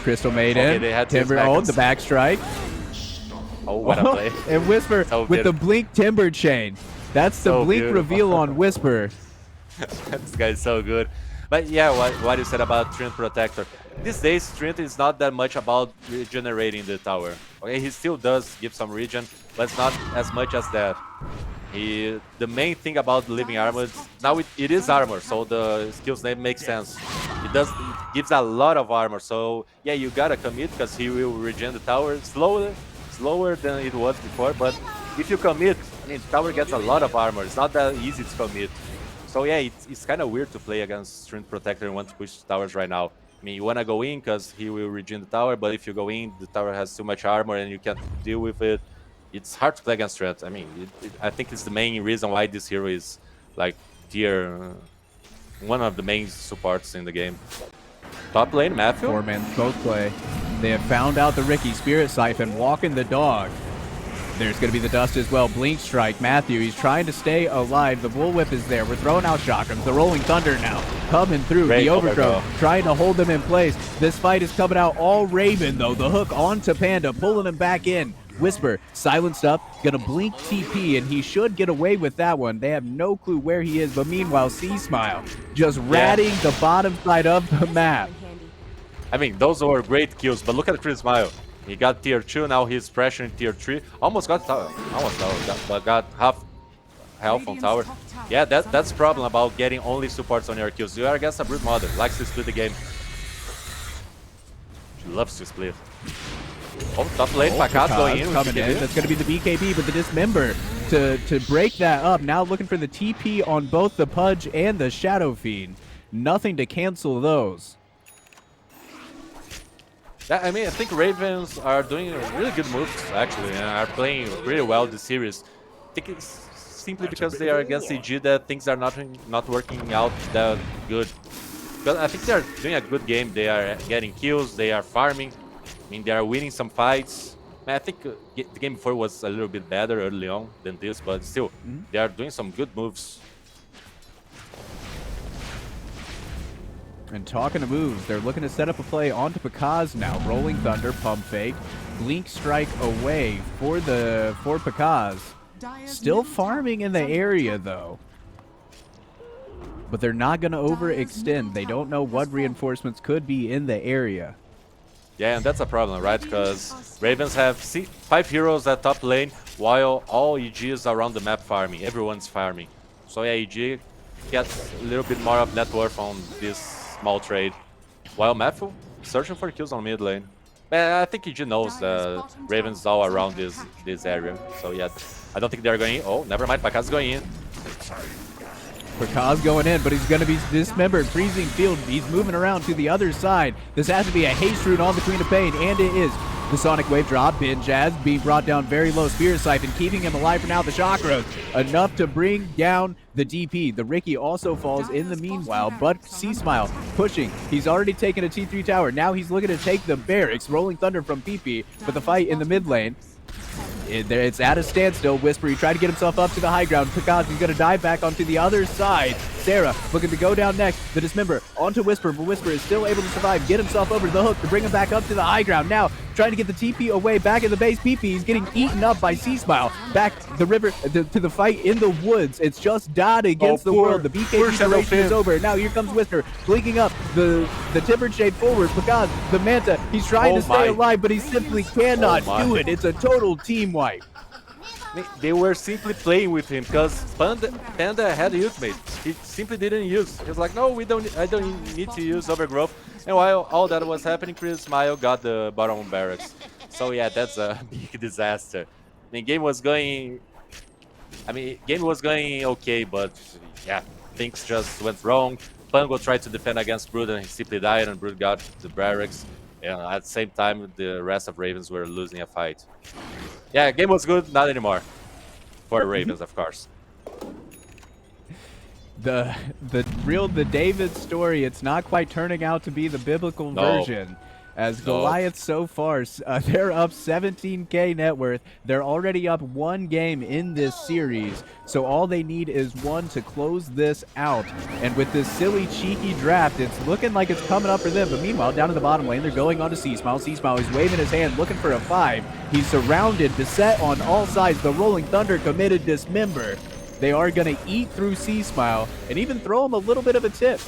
Speaker 6: Crystal Maiden,
Speaker 7: Okay, they had to
Speaker 6: Timber,
Speaker 7: back
Speaker 6: oh,
Speaker 7: us.
Speaker 6: the back strike.
Speaker 7: Oh, what a play.
Speaker 6: And Whisper
Speaker 7: So
Speaker 6: with the
Speaker 7: good.
Speaker 6: Blink Timber Chain. That's the
Speaker 7: So
Speaker 6: Blink
Speaker 7: beautiful.
Speaker 6: reveal on Whisper.
Speaker 7: This guy is so good. But yeah, what you said about Treant Protector. These days, Treant is not that much about regenerating the tower. Okay, he still does give some regen, but it's not as much as that. The main thing about Living Armor is now it is armor, so the skill's name makes sense. It gives a lot of armor, so yeah, you gotta commit because he will regen the tower slower than it was before. But if you commit, I mean, the tower gets a lot of armor. It's not that easy to commit. So yeah, it's kind of weird to play against Treant Protector and want to push towers right now. I mean, you want to go in because he will regen the tower, but if you go in, the tower has too much armor and you can't deal with it. It's hard to play against Treant. I mean, I think it's the main reason why this hero is like one of the main supports in the game. Top lane, Matthew.
Speaker 6: 4-man both play. They have found out the Ricky Spirit Siphon walking the dog. There's going to be the dust as well. Blink Strike, Matthew, he's trying to stay alive. The Bullwhip is there. We're throwing out Chakrams. The Rolling Thunder now coming through.
Speaker 7: Great
Speaker 6: the Overgrowth
Speaker 7: overgrowth.
Speaker 6: trying to hold them in place. This fight is coming out all Raven, though. The hook onto Panda, pulling him back in. Whisper, silenced up, gonna blink TP, and he should get away with that one. They have no clue where he is, but meanwhile, C-Smile just ratting the bottom side of the map.
Speaker 7: I mean, those were great kills, but look at Chris Smile. He got tier 2, now he's pressuring tier 3. Almost got tower, but got half health on tower. Yeah, that's the problem about getting only supports on your kills. You are against a Brood Mother, likes to split the game. She loves to split. Oh, top lane, Pakaz going in. with
Speaker 6: Coming in.
Speaker 7: BKB.
Speaker 6: That's going to be the BKB, but the Dismember to break that up. Now looking for the TP on both the Pudge and the Shadow Fiend. Nothing to cancel those.
Speaker 7: Yeah, I mean, I think Ravens are doing really good moves, actually, and are playing pretty well this series. I think it's simply because they are against EG that things are not working out that good. But I think they are doing a good game. They are getting kills, they are farming. I mean, they are winning some fights. Man, I think the game before was a little bit better early on than this, but still, they are doing some good moves.
Speaker 6: And talking to moves, they're looking to set up a play onto Pakaz now. Rolling Thunder, Pump Fake, Blink Strike away for Pakaz. Still farming in the area though. But they're not going to overextend. They don't know what reinforcements could be in the area.
Speaker 7: Yeah, and that's a problem, right? Because Ravens have 5 heroes at top lane, while all EGs around the map farming. Everyone's farming. So yeah, EG gets a little bit more of net worth on this small trade. While Matthew searching for kills on mid lane. I think EG knows that Ravens all around this area. So yeah, I don't think they're going in. Oh, never mind, Pakaz is going in.
Speaker 6: Pakaz going in, but he's going to be dismembered. Freezing field. He's moving around to the other side. This has to be a haste rune on the Queen of Pain, and it is. The Sonic Wave drop. Bin Jazz being brought down very low. Spirit Siphon keeping him alive for now. The Chakras enough to bring down the DP. The Ricky also falls in the meanwhile, but C-Smile pushing. He's already taken a T3 tower. Now he's looking to take the barracks. Rolling Thunder from PP, but the fight in the mid lane. It's at a standstill. Whisper, he tried to get himself up to the high ground. Pakaz, he's going to dive back onto the other side. Sarah looking to go down next. The Dismember onto Whisper, but Whisper is still able to survive. Get himself over the hook to bring him back up to the high ground. Now trying to get the TP away back in the base. PP, he's getting eaten up by C-Smile. Back the river to the fight in the woods. It's just Dodd against the world. The BKB duration is over. Now here comes Whisper blinking up the Timbered Shade forward. Pakaz, the Manta, he's trying to stay alive, but he simply cannot do it. It's a total team wipe.
Speaker 7: They were simply playing with him because Panda had the ultimate. He simply didn't use. He was like, no, I don't need to use overgrowth. And while all that was happening, Chris Smile got the bottom barracks. So yeah, that's a big disaster. Game was going. Game was going okay, but yeah, things just went wrong. Pango tried to defend against Brood and he simply died, and Brood got the barracks. And at the same time, the rest of Ravens were losing a fight. Yeah, game was good, not anymore. For the Ravens, of course.
Speaker 6: The David story, it's not quite turning out to be the biblical version. As Goliath so far, they're up 17k net worth. They're already up 1 game in this series. So all they need is 1 to close this out. And with this silly, cheeky draft, it's looking like it's coming up for them. But meanwhile, down in the bottom lane, they're going on to C-Smile. C-Smile is waving his hand, looking for a 5. He's surrounded, beset on all sides. The Rolling Thunder committed Dismember. They are going to eat through C-Smile and even throw him a little bit of a tip.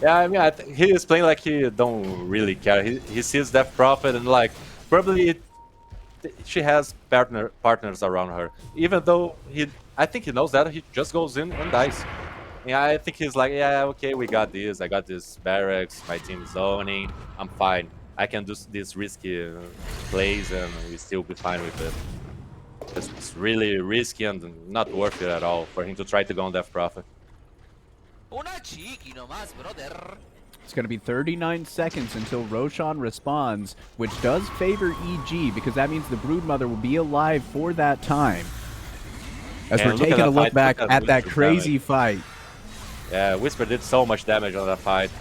Speaker 7: Yeah, he is playing like he don't really care. He sees Death Prophet and like probably she has partners around her. Even though I think he knows that, he just goes in and dies. Yeah, I think he's like, yeah, okay, we got this. I got this barracks. My team is zoning. I'm fine. I can do these risky plays and we still be fine with it. It's really risky and not worth it at all for him to try to go on Death Prophet.
Speaker 6: It's going to be 39 seconds until Roshan responds, which does favor EG because that means the Broodmother will be alive for that time. As we're taking a look back at that crazy fight.
Speaker 7: Yeah, Whisper did so much damage on that fight.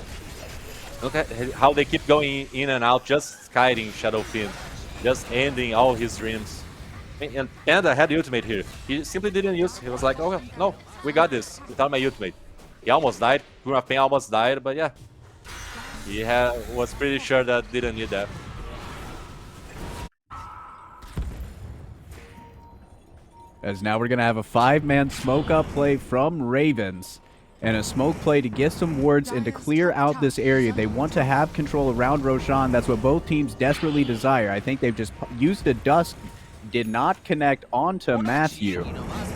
Speaker 7: Look at how they keep going in and out, just kiting Shadow Fiend, just ending all his dreams. And Panda had the ultimate here. He simply didn't use. He was like, oh no, we got this without my ultimate. He almost died. Queen of Pain almost died, but yeah, he was pretty sure that didn't need that.
Speaker 6: As now we're going to have a 5-man smoke-up play from Ravens. And a smoke play to get some wards and to clear out this area. They want to have control around Roshan. That's what both teams desperately desire. I think they've just used a dust. Did not connect onto Matthew.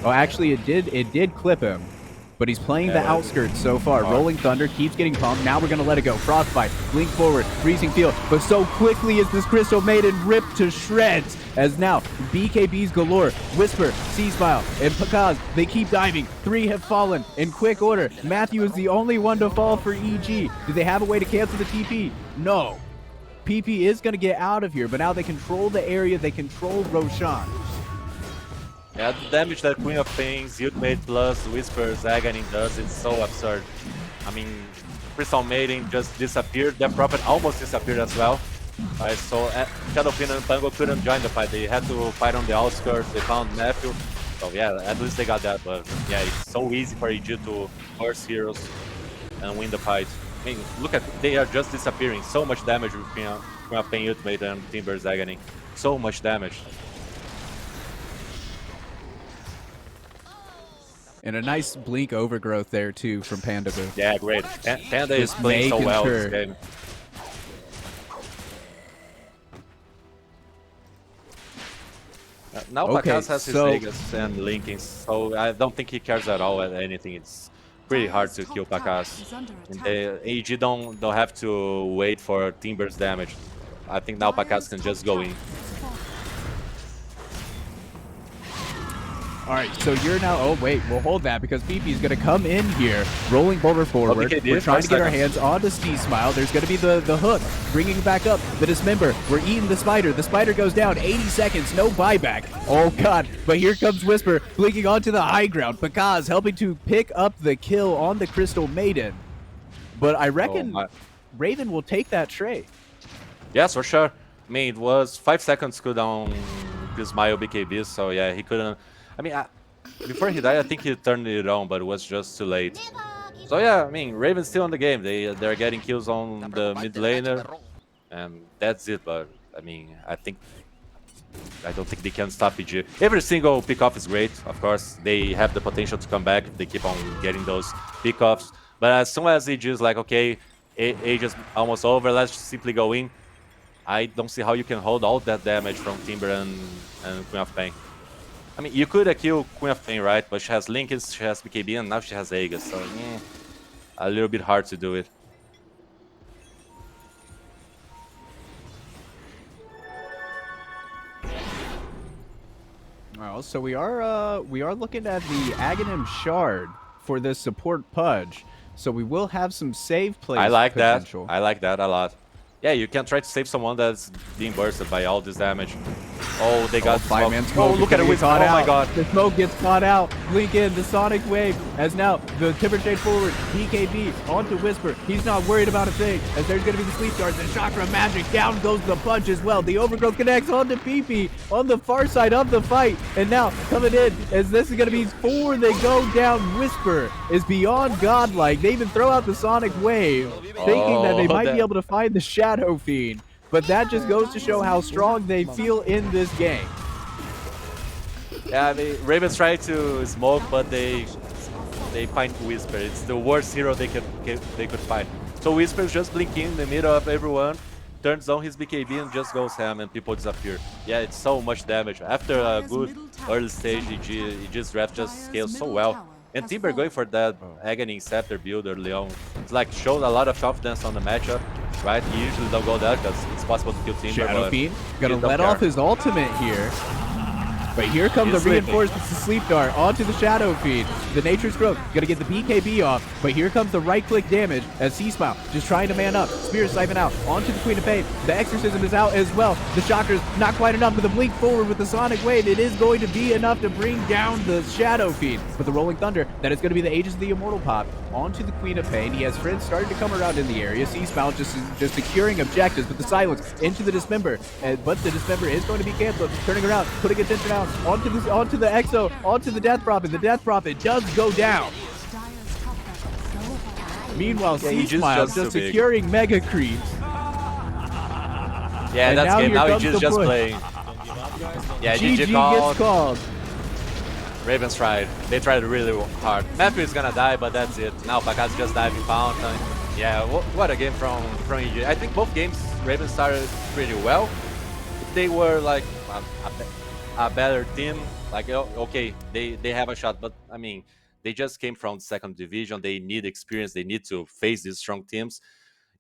Speaker 6: Oh, actually, it did clip him. But he's playing the outskirts so far. Rolling Thunder keeps getting pumped. Now we're going to let it go. Frostbite, blink forward, freezing field. But so quickly is this Crystal Maiden ripped to shreds. As now, BKBs galore. Whisper, C-Smile, and Pakaz, they keep diving. 3 have fallen in quick order. Matthew is the only one to fall for EG. Do they have a way to cancel the TP? No. PP is going to get out of here, but now they control the area. They control Roshan.
Speaker 7: Yeah, the damage that Queen of Pain's ultimate plus Whisper's Agony does is so absurd. I mean, Crystal Maiden just disappeared. That Prophet almost disappeared as well. Right, so Shadow Fiend and Pango couldn't join the fight. They had to fight on the outskirts. They found Matthew. So yeah, at least they got that. But yeah, it's so easy for EG to force heroes and win the fight. I mean, look at, they are just disappearing. So much damage with Queen of Pain ultimate and Timber's Agony. So much damage.
Speaker 6: And a nice blink overgrowth there, too, from Panda Boo.
Speaker 7: Yeah, great. Panda is playing so well this game. Now Pakaz has his Vegas and Linkings, so I don't think he cares at all at anything. It's pretty hard to kill Pakaz. And the AG don't have to wait for Timber's damage. I think now Pakaz can just go in.
Speaker 6: All right, so you're now... Oh, wait, we'll hold that because PP is going to come in here. Rolling Boulder forward. We're trying to get our hands onto C-Smile. There's going to be the hook. Bringing back up the Dismember. We're eating the Spider. The Spider goes down. 80 seconds. No buyback. Oh, God. But here comes Whisper blinking onto the high ground. Pakaz helping to pick up the kill on the Crystal Maiden. But I reckon Raven will take that trade.
Speaker 7: Yes, for sure. I mean, it was 5 seconds cooldown this Smile BKB, so yeah, he couldn't... I mean, before he died, I think he turned it on, but it was just too late. So yeah, I mean, Raven's still on the game. They're getting kills on the mid laner, and that's it. But I mean, I don't think they can stop EG. Every single pickoff is great, of course. They have the potential to come back if they keep on getting those pickoffs. But as soon as EG is like, okay, age is almost over, let's just simply go in. I don't see how you can hold all that damage from Timber and Queen of Pain. I mean, you could kill Queen of Pain, right? But she has Lincolns, she has BKB, and now she has Aegis, so a little bit hard to do it.
Speaker 6: Well, so we are looking at the Aghanim Shard for this support Pudge. So we will have some save plays.
Speaker 7: I like that.
Speaker 6: potential.
Speaker 7: I like that a lot. Yeah, you can try to save someone that's being bursted by all this damage. Oh, they got
Speaker 6: Five-man
Speaker 7: smoke.
Speaker 6: smoke.
Speaker 7: Oh, look at it.
Speaker 6: Caught
Speaker 7: Oh
Speaker 6: out.
Speaker 7: my god.
Speaker 6: The smoke gets caught out. Blink in. The Sonic Wave. As now the Timber Shade forward. BKB onto Whisper. He's not worried about a thing. As there's going to be the Sleep Darts and Chakra Magic. Down goes the Punch as well. The Overgrowth connects onto PP on the far side of the fight. And now coming in as this is going to be 4. They go down. Whisper is beyond godlike. They even throw out the Sonic Wave, thinking that they might be able to find the Shadow Fiend. But that just goes to show how strong they feel in this game.
Speaker 7: Yeah, Ravens try to smoke, but they find Whisper. It's the worst hero they could find. So Whisper's just blinking in the middle of everyone, turns on his BKB and just goes ham, and people disappear. Yeah, it's so much damage. After a good early stage, EG's draft just scales so well. And Timber going for that Agony Scepter build early on. It's like showed a lot of confidence on the matchup, right? He usually don't go there because it's possible to kill Timber.
Speaker 6: Shadow Fiend gonna
Speaker 7: he don't
Speaker 6: let
Speaker 7: care.
Speaker 6: off his ultimate here. But here comes the
Speaker 7: He's sleeping.
Speaker 6: reinforcements to Sleep Dart onto the Shadow Fiend. The Nature's Growth gonna get the BKB off, but here comes the right-click damage as C-Smile just trying to man up. Spear Siphon out onto the Queen of Pain. The Exorcism is out as well. The Chakra's not quite enough, but the Blink forward with the Sonic Wave, it is going to be enough to bring down the Shadow Fiend. But the Rolling Thunder, that is going to be the Aegis of the Immortal pop onto the Queen of Pain. He has friends starting to come around in the area. C-Smile just securing objectives, but the silence into the Dismember. But the Dismember is going to be canceled. Turning around, putting attention out onto the Exo, onto the Death Prophet. The Death Prophet does go down.
Speaker 4: Dire's top barracks so hard.
Speaker 6: Meanwhile,
Speaker 7: Yeah, he
Speaker 6: C-Smile
Speaker 7: just
Speaker 6: just
Speaker 7: too big.
Speaker 6: securing Mega Creeps.
Speaker 7: Yeah,
Speaker 6: And
Speaker 7: that's
Speaker 6: now
Speaker 7: game.
Speaker 6: here
Speaker 7: Now
Speaker 6: comes
Speaker 7: he's
Speaker 6: the
Speaker 7: just
Speaker 6: push.
Speaker 7: playing.
Speaker 5: Don't give up, guys. Don't
Speaker 7: Yeah,
Speaker 6: GG
Speaker 7: GG called.
Speaker 6: gets called.
Speaker 7: Ravens tried. They tried really hard. Matthew is gonna die, but that's it. Now Pakaz just diving Fountain. Yeah, what a game from EG. I think both games Ravens started pretty well. If they were like a better team, like okay, they have a shot, but I mean, they just came from second division. They need experience. They need to face these strong teams.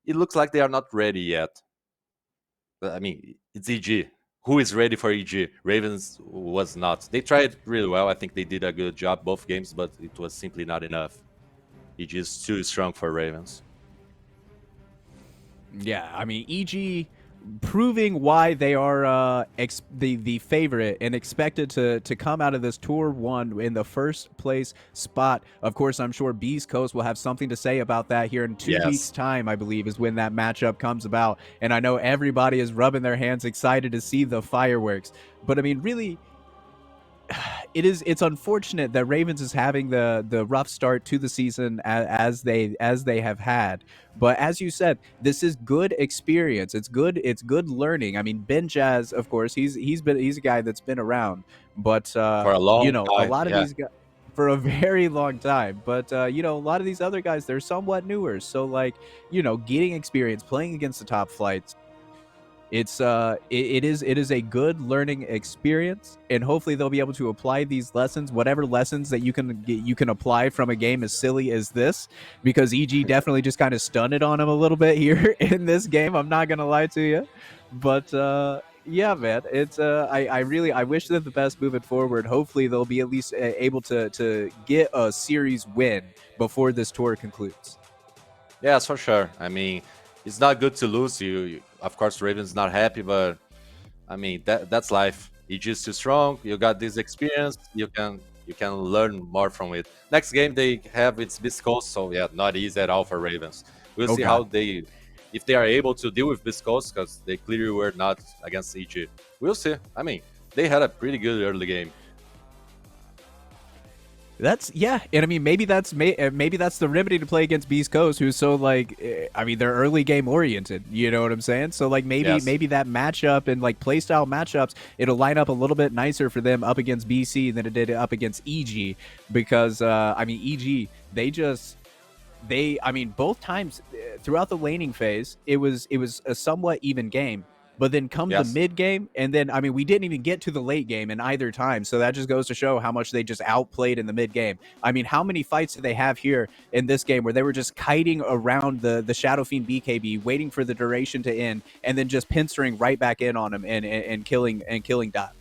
Speaker 7: It looks like they are not ready yet. But, I mean, it's EG. Who is ready for EG? Ravens was not. They tried really well. I think they did a good job both games, but it was simply not enough. EG is too strong for Ravens.
Speaker 6: Yeah, I mean, EG proving why they are the favorite and expected to come out of this Tour 1 in the first place spot. Of course, I'm sure Beast Coast will have something to say about that here in 2
Speaker 7: Yes.
Speaker 6: weeks' time, I believe, is when that matchup comes about. And I know everybody is rubbing their hands excited to see the fireworks. But I mean, really, it's unfortunate that Ravens is having the rough start to the season as they have had. But as you said, this is good experience. It's good learning. I mean, Ben Jazz, of course, he's a guy that's been around, but
Speaker 7: For a long
Speaker 6: a
Speaker 7: time,
Speaker 6: lot of
Speaker 7: yeah.
Speaker 6: these guys for a very long time. But a lot of these other guys, they're somewhat newer. So like, getting experience playing against the top flights. It is a good learning experience, and hopefully they'll be able to apply these lessons, whatever lessons that you can apply from a game as silly as this, because EG definitely just kind of stunted on him a little bit here in this game. I'm not gonna lie to you, but yeah, man, it's I wish them the best moving forward. Hopefully they'll be at least able to get a series win before this tour concludes.
Speaker 7: Yes, for sure. I mean, it's not good to lose. Of course, Ravens not happy, but I mean that's life. EG is too strong. You got this experience. You can learn more from it. Next game they have it's Beast Coast, so yeah, not easy at all for Ravens. We'll see how if they are able to deal with Beast Coast, because they clearly were not against EG. We'll see. I mean, they had a pretty good early game.
Speaker 6: And I mean maybe that's the remedy to play against Beast Coast, who's so like, I mean, they're early game oriented. You know what I'm saying? So like maybe that matchup and like playstyle matchups, it'll line up a little bit nicer for them up against BC than it did up against EG, because I mean EG both times throughout the laning phase it was a somewhat even game. But then come
Speaker 7: Yes.
Speaker 6: the mid game, and then I mean, we didn't even get to the late game in either time. So that just goes to show how much they just outplayed in the mid game. I mean, how many fights do they have here in this game where they were just kiting around the Shadow Fiend BKB, waiting for the duration to end, and then just pincering right back in on him and killing Dot.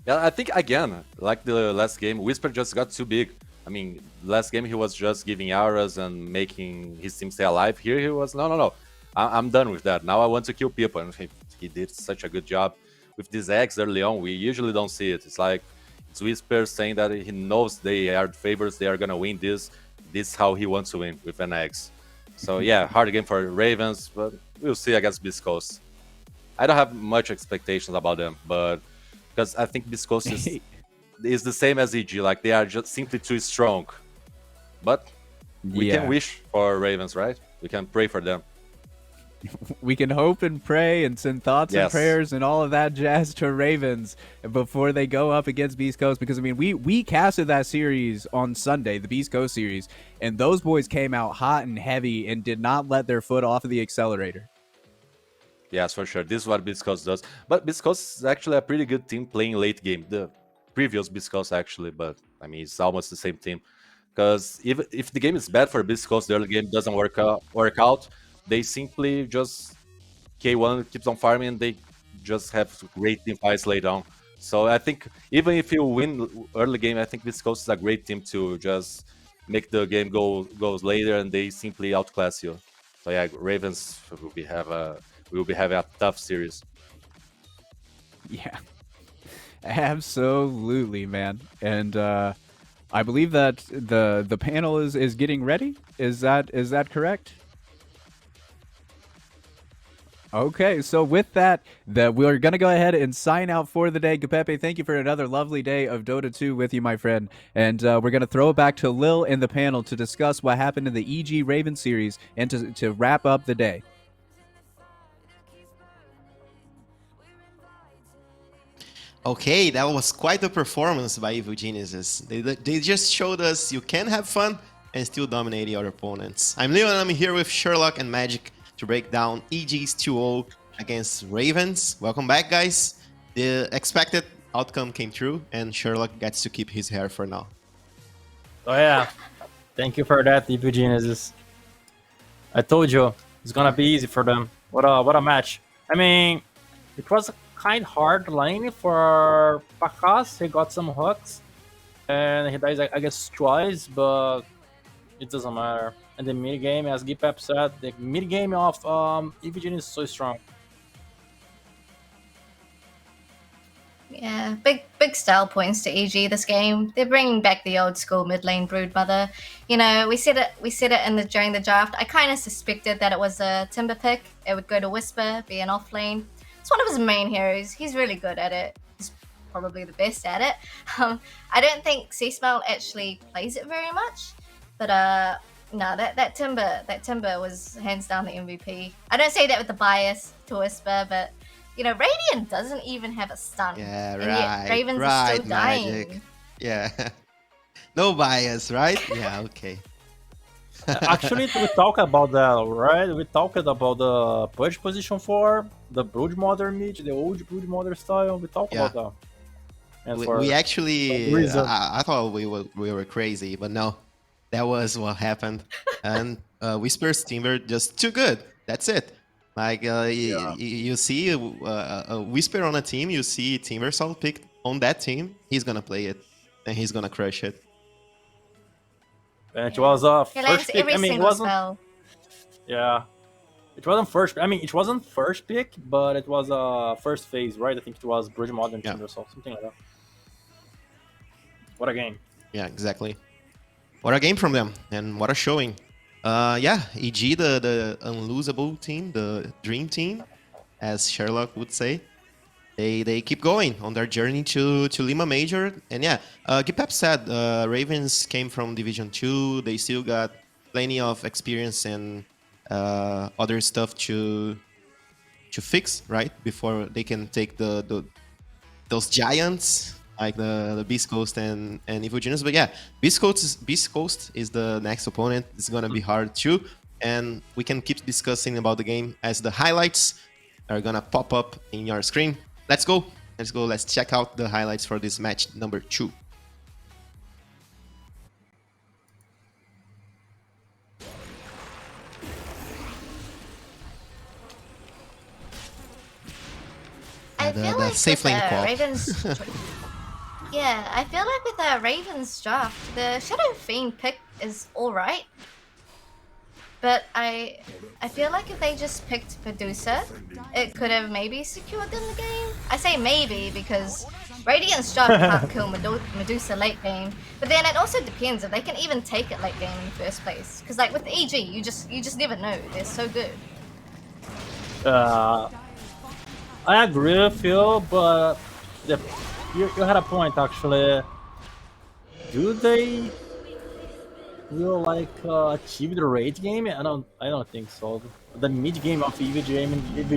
Speaker 7: Yeah, I think again, like the last game, Whisper just got too big. I mean, last game he was just giving auras and making his team stay alive. Here he was, no. I'm done with that. Now I want to kill people. And he did such a good job with this X early on. We usually don't see it. It's like, it's Whisper saying that he knows they are favorites, they are going to win this. This is how he wants to win with an X. So yeah, hard game for Ravens, but we'll see against Beast Coast. I don't have much expectations about them, but because I think Beast Coast is the same as EG, like they are just simply too strong. But we can wish for Ravens, right? We can pray for them.
Speaker 6: We can hope and pray and send thoughts and prayers and all of that jazz to Ravens before they go up against Beast Coast. Because I mean, we casted that series on Sunday, the Beast Coast series, and those boys came out hot and heavy and did not let their foot off of the accelerator.
Speaker 7: Yes, for sure. This is what Beast Coast does. But Beast Coast is actually a pretty good team playing late game. The previous Beast Coast actually, but I mean it's almost the same team. Because if the game is bad for Beast Coast, the early game doesn't work out. They simply just K1 keeps on farming and they just have great team fights laid on. So I think even if you win early game, I think this Coast is a great team to just make the game goes later and they simply outclass you. So yeah, Ravens will be having a tough series.
Speaker 6: Yeah, absolutely, man. And I believe that the panel is getting ready. Is that correct? Okay, so with that, we're going to go ahead and sign out for the day. Guipepe, thank you for another lovely day of Dota 2 with you, my friend. And we're going to throw it back to Lil and the panel to discuss what happened in the EG Raven series and to wrap up the day.
Speaker 1: Okay, that was quite a performance by Evil Geniuses. They just showed us you can have fun and still dominate your opponents. I'm Leo and I'm here with Sherlock and Magic to break down EG's 2-0 against Ravens. Welcome back, guys. The expected outcome came true, and Sherlock gets to keep his hair for now.
Speaker 3: Oh yeah, thank you for that, DP Genesis. I told you it's gonna be easy for them. What a match! I mean, it was a kind hard lane for Pakas. He got some hooks, and he dies I guess twice, but it doesn't matter. And the mid game, as Guipepe said, the mid game of EVGN is so strong.
Speaker 2: Yeah, big style points to EG this game. They're bringing back the old school mid lane broodmother. You know, we said it during the draft. I kind of suspected that it was a Timber pick. It would go to Whisper, be an off lane. It's one of his main heroes. He's really good at it. He's probably the best at it. I don't think C-Smell actually plays it very much, but no, that Timber was hands down the MVP. I don't say that with the bias to Whisper, but you know, Radiant doesn't even have a stun.
Speaker 1: Yeah,
Speaker 2: and yet Ravens are still dying.
Speaker 1: Magic. Yeah. No bias, right? Yeah, okay.
Speaker 3: Actually, we talked about that, right? We talked about the push position 4, the Broodmother mid, the old Broodmother style. We talked about that. And
Speaker 1: We actually, I thought we were crazy, but no. That was what happened. And Whisper's team were just too good. That's it. Like, you see a Whisper on a team, you see Timbersaw picked on that team, he's gonna play it. And he's gonna crush it.
Speaker 3: And it was a first pick.
Speaker 2: Every
Speaker 3: I mean, it
Speaker 2: single
Speaker 3: wasn't.
Speaker 2: spell.
Speaker 3: Yeah. It wasn't first. I mean, it wasn't first pick, but it was first phase, right? I think it was Broodmother and Timbersaw, something like that. What a game.
Speaker 1: Yeah, exactly. What a game from them, and what a showing. Yeah, EG, the unlosable team, the dream team, as Sherlock would say. They keep going on their journey to Lima Major. And yeah, Guipepe said Ravens came from Division 2. They still got plenty of experience and other stuff to fix, right? Before they can take those giants like the Beast Coast and Evil Genius. But yeah, Beast Coast is the next opponent. It's gonna be hard too, and we can keep discussing about the game as the highlights are gonna pop up in your screen. Let's go. Let's go. Let's check out the highlights for this match number 2.
Speaker 2: I
Speaker 1: the
Speaker 2: feel like
Speaker 1: safe
Speaker 2: with
Speaker 1: lane co-op.
Speaker 2: Raven's... yeah, I feel like with Raven's draft, the Shadow Fiend pick is alright. But I feel like if they just picked Medusa, it could have maybe secured them the game. I say maybe because Radiant's draft can't kill Medusa late game. But then it also depends if they can even take it late game in the first place. Because like with EG, you just never know. They're so good.
Speaker 3: I agree with you, but you had a point actually. Do they will like achieve the rate game? I don't think so. The mid game of EV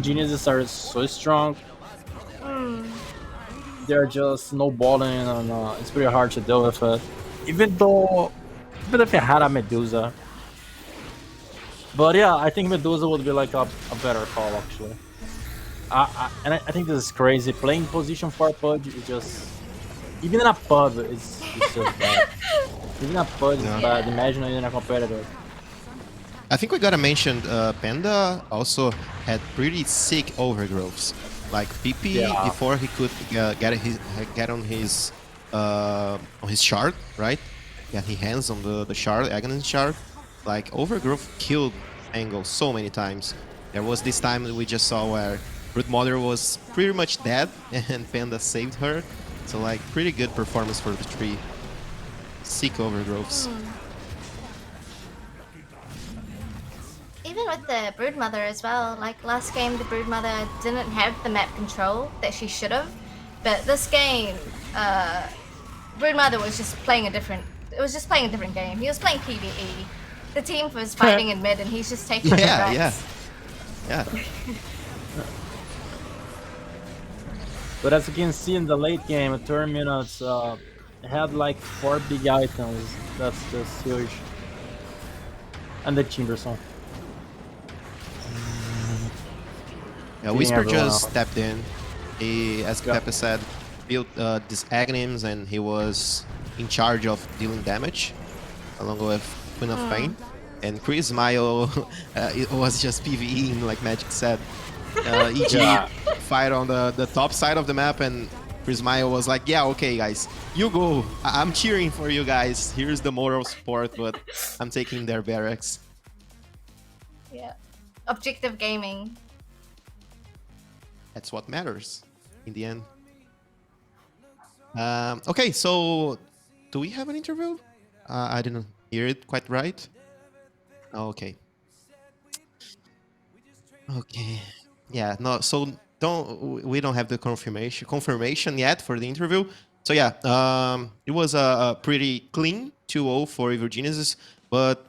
Speaker 3: Geniuses are so strong. They're just snowballing, and it's pretty hard to deal with it. Even if you had a Medusa. But yeah, I think Medusa would be like a better call actually. I think this is crazy. Playing position for Pudge is just... Even in a pub, it's just bad. Even a pub is bad. Imagine in a competitor.
Speaker 1: I think we gotta mention Panda also had pretty sick overgrowths. Like PP before he could get on his shard, right? Yeah, he hands on the shard, Aghanim shard. Like overgrowth killed Angle so many times. There was this time that we just saw where Root Mother was pretty much dead and Panda saved her. So like pretty good performance for the tree. Sick overgrowths.
Speaker 2: Even with the Broodmother as well, like last game the Broodmother didn't have the map control that she should have, but this game, Broodmother was just playing a different game. He was playing PvE. The team was fighting in mid and he's just taking
Speaker 1: Yeah.
Speaker 3: But as you can see in the late game, at 30 minutes, had like 4 big items. That's just huge. And the Chamberson.
Speaker 1: Yeah, Whisper just stepped in. He, as Guipepe said, built these Aghanims and he was in charge of dealing damage along with Queen of Pain. And Chris Mayo, it was just PvE, like Magic said. EG fight on the top side of the map and Chris Mayo was like, yeah, okay guys, you go. I'm cheering for you guys. Here's the moral support, but I'm taking their barracks.
Speaker 2: Yeah. Objective gaming.
Speaker 1: That's what matters in the end. Okay, so do we have an interview? I didn't hear it quite right. Okay. Okay. Yeah, no, so we don't have the confirmation yet for the interview. So yeah, it was a pretty clean 2-0 for Evil Geniuses, but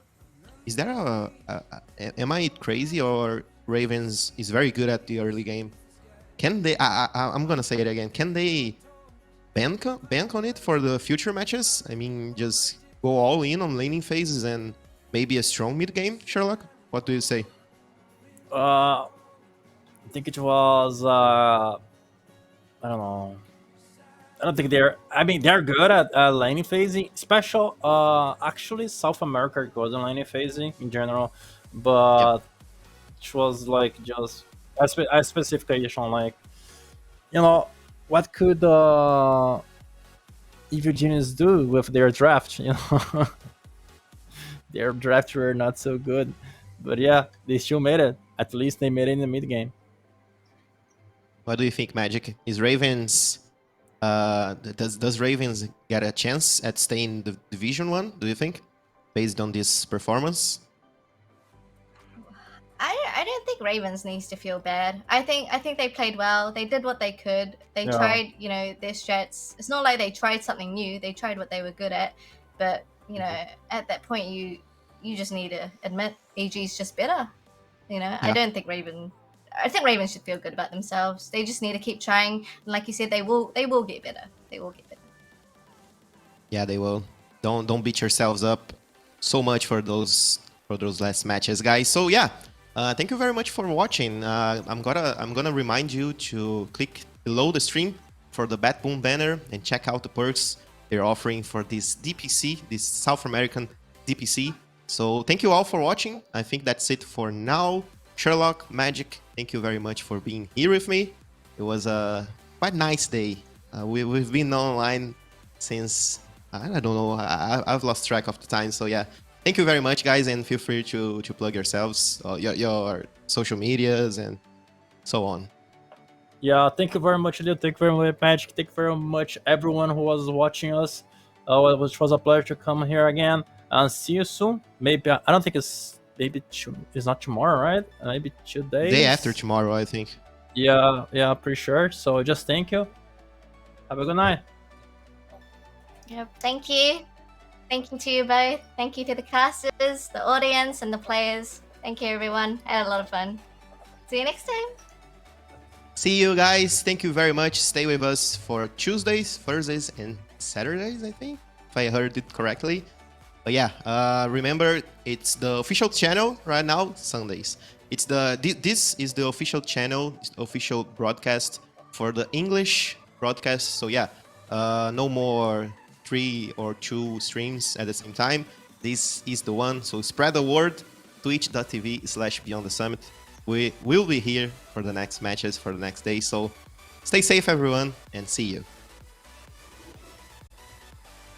Speaker 1: is there am I crazy or Ravens is very good at the early game? Can they I'm gonna say it again. Can they bank on it for the future matches? I mean, just go all in on laning phases and maybe a strong mid game, Sherlock? What do you say?
Speaker 3: I think it was I don't know. I don't think they're good at laning phasing. Special actually South America is good at laning phasing in general, but it was like just a specification like, you know, what could Evil Genius do with their draft, you know? Their drafts were not so good, but yeah, they still made it. At least they made it in the mid game.
Speaker 1: What do you think, Magic? Is Ravens does Ravens get a chance at staying the Division 1, do you think? Based on this performance?
Speaker 2: I don't think Ravens needs to feel bad. I think they played well. They did what they could. They tried, you know, their strats. It's not like they tried something new. They tried what they were good at. But, you know, at that point you just need to admit EG's just better. You know, I think Ravens should feel good about themselves. They just need to keep trying. And like you said, they will get better. They will get better.
Speaker 1: Yeah, they will. Don't beat yourselves up so much for those last matches, guys. So yeah, Thank you very much for watching. I'm gonna remind you to click below the stream for the Bat Boom banner and check out the perks they're offering for this DPC, this South American DPC. So thank you all for watching. I think that's it for now. Sherlock, Magic, thank you very much for being here with me. It was a quite nice day. We've been online since, I don't know, I've lost track of the time. So yeah, thank you very much, guys, and feel free to plug yourselves, your social medias, and so on.
Speaker 3: Yeah, thank you very much, Leo. Thank you very much, Magic. Thank you very much, everyone who was watching us. Which was a pleasure to come here again. And see you soon. Maybe I don't think it's it's not tomorrow, right? Maybe 2 days.
Speaker 1: Day after tomorrow, I think.
Speaker 3: Yeah, pretty sure. So just thank you. Have a good night.
Speaker 2: Yep. Thank you. Thank you to you both. Thank you to the casters, the audience, and the players. Thank you, everyone. I had a lot of fun. See you next time.
Speaker 1: See you guys. Thank you very much. Stay with us for Tuesdays, Thursdays, and Saturdays, I think, if I heard it correctly. But yeah, remember, it's the official channel right now, Sundays. This is the official channel, official broadcast for the English broadcast. So yeah, no more 3 or 2 streams at the same time. This is the one. So spread the word. Twitch.tv/Beyond the Summit. We will be here for the next matches, for the next day. So stay safe, everyone, and see you.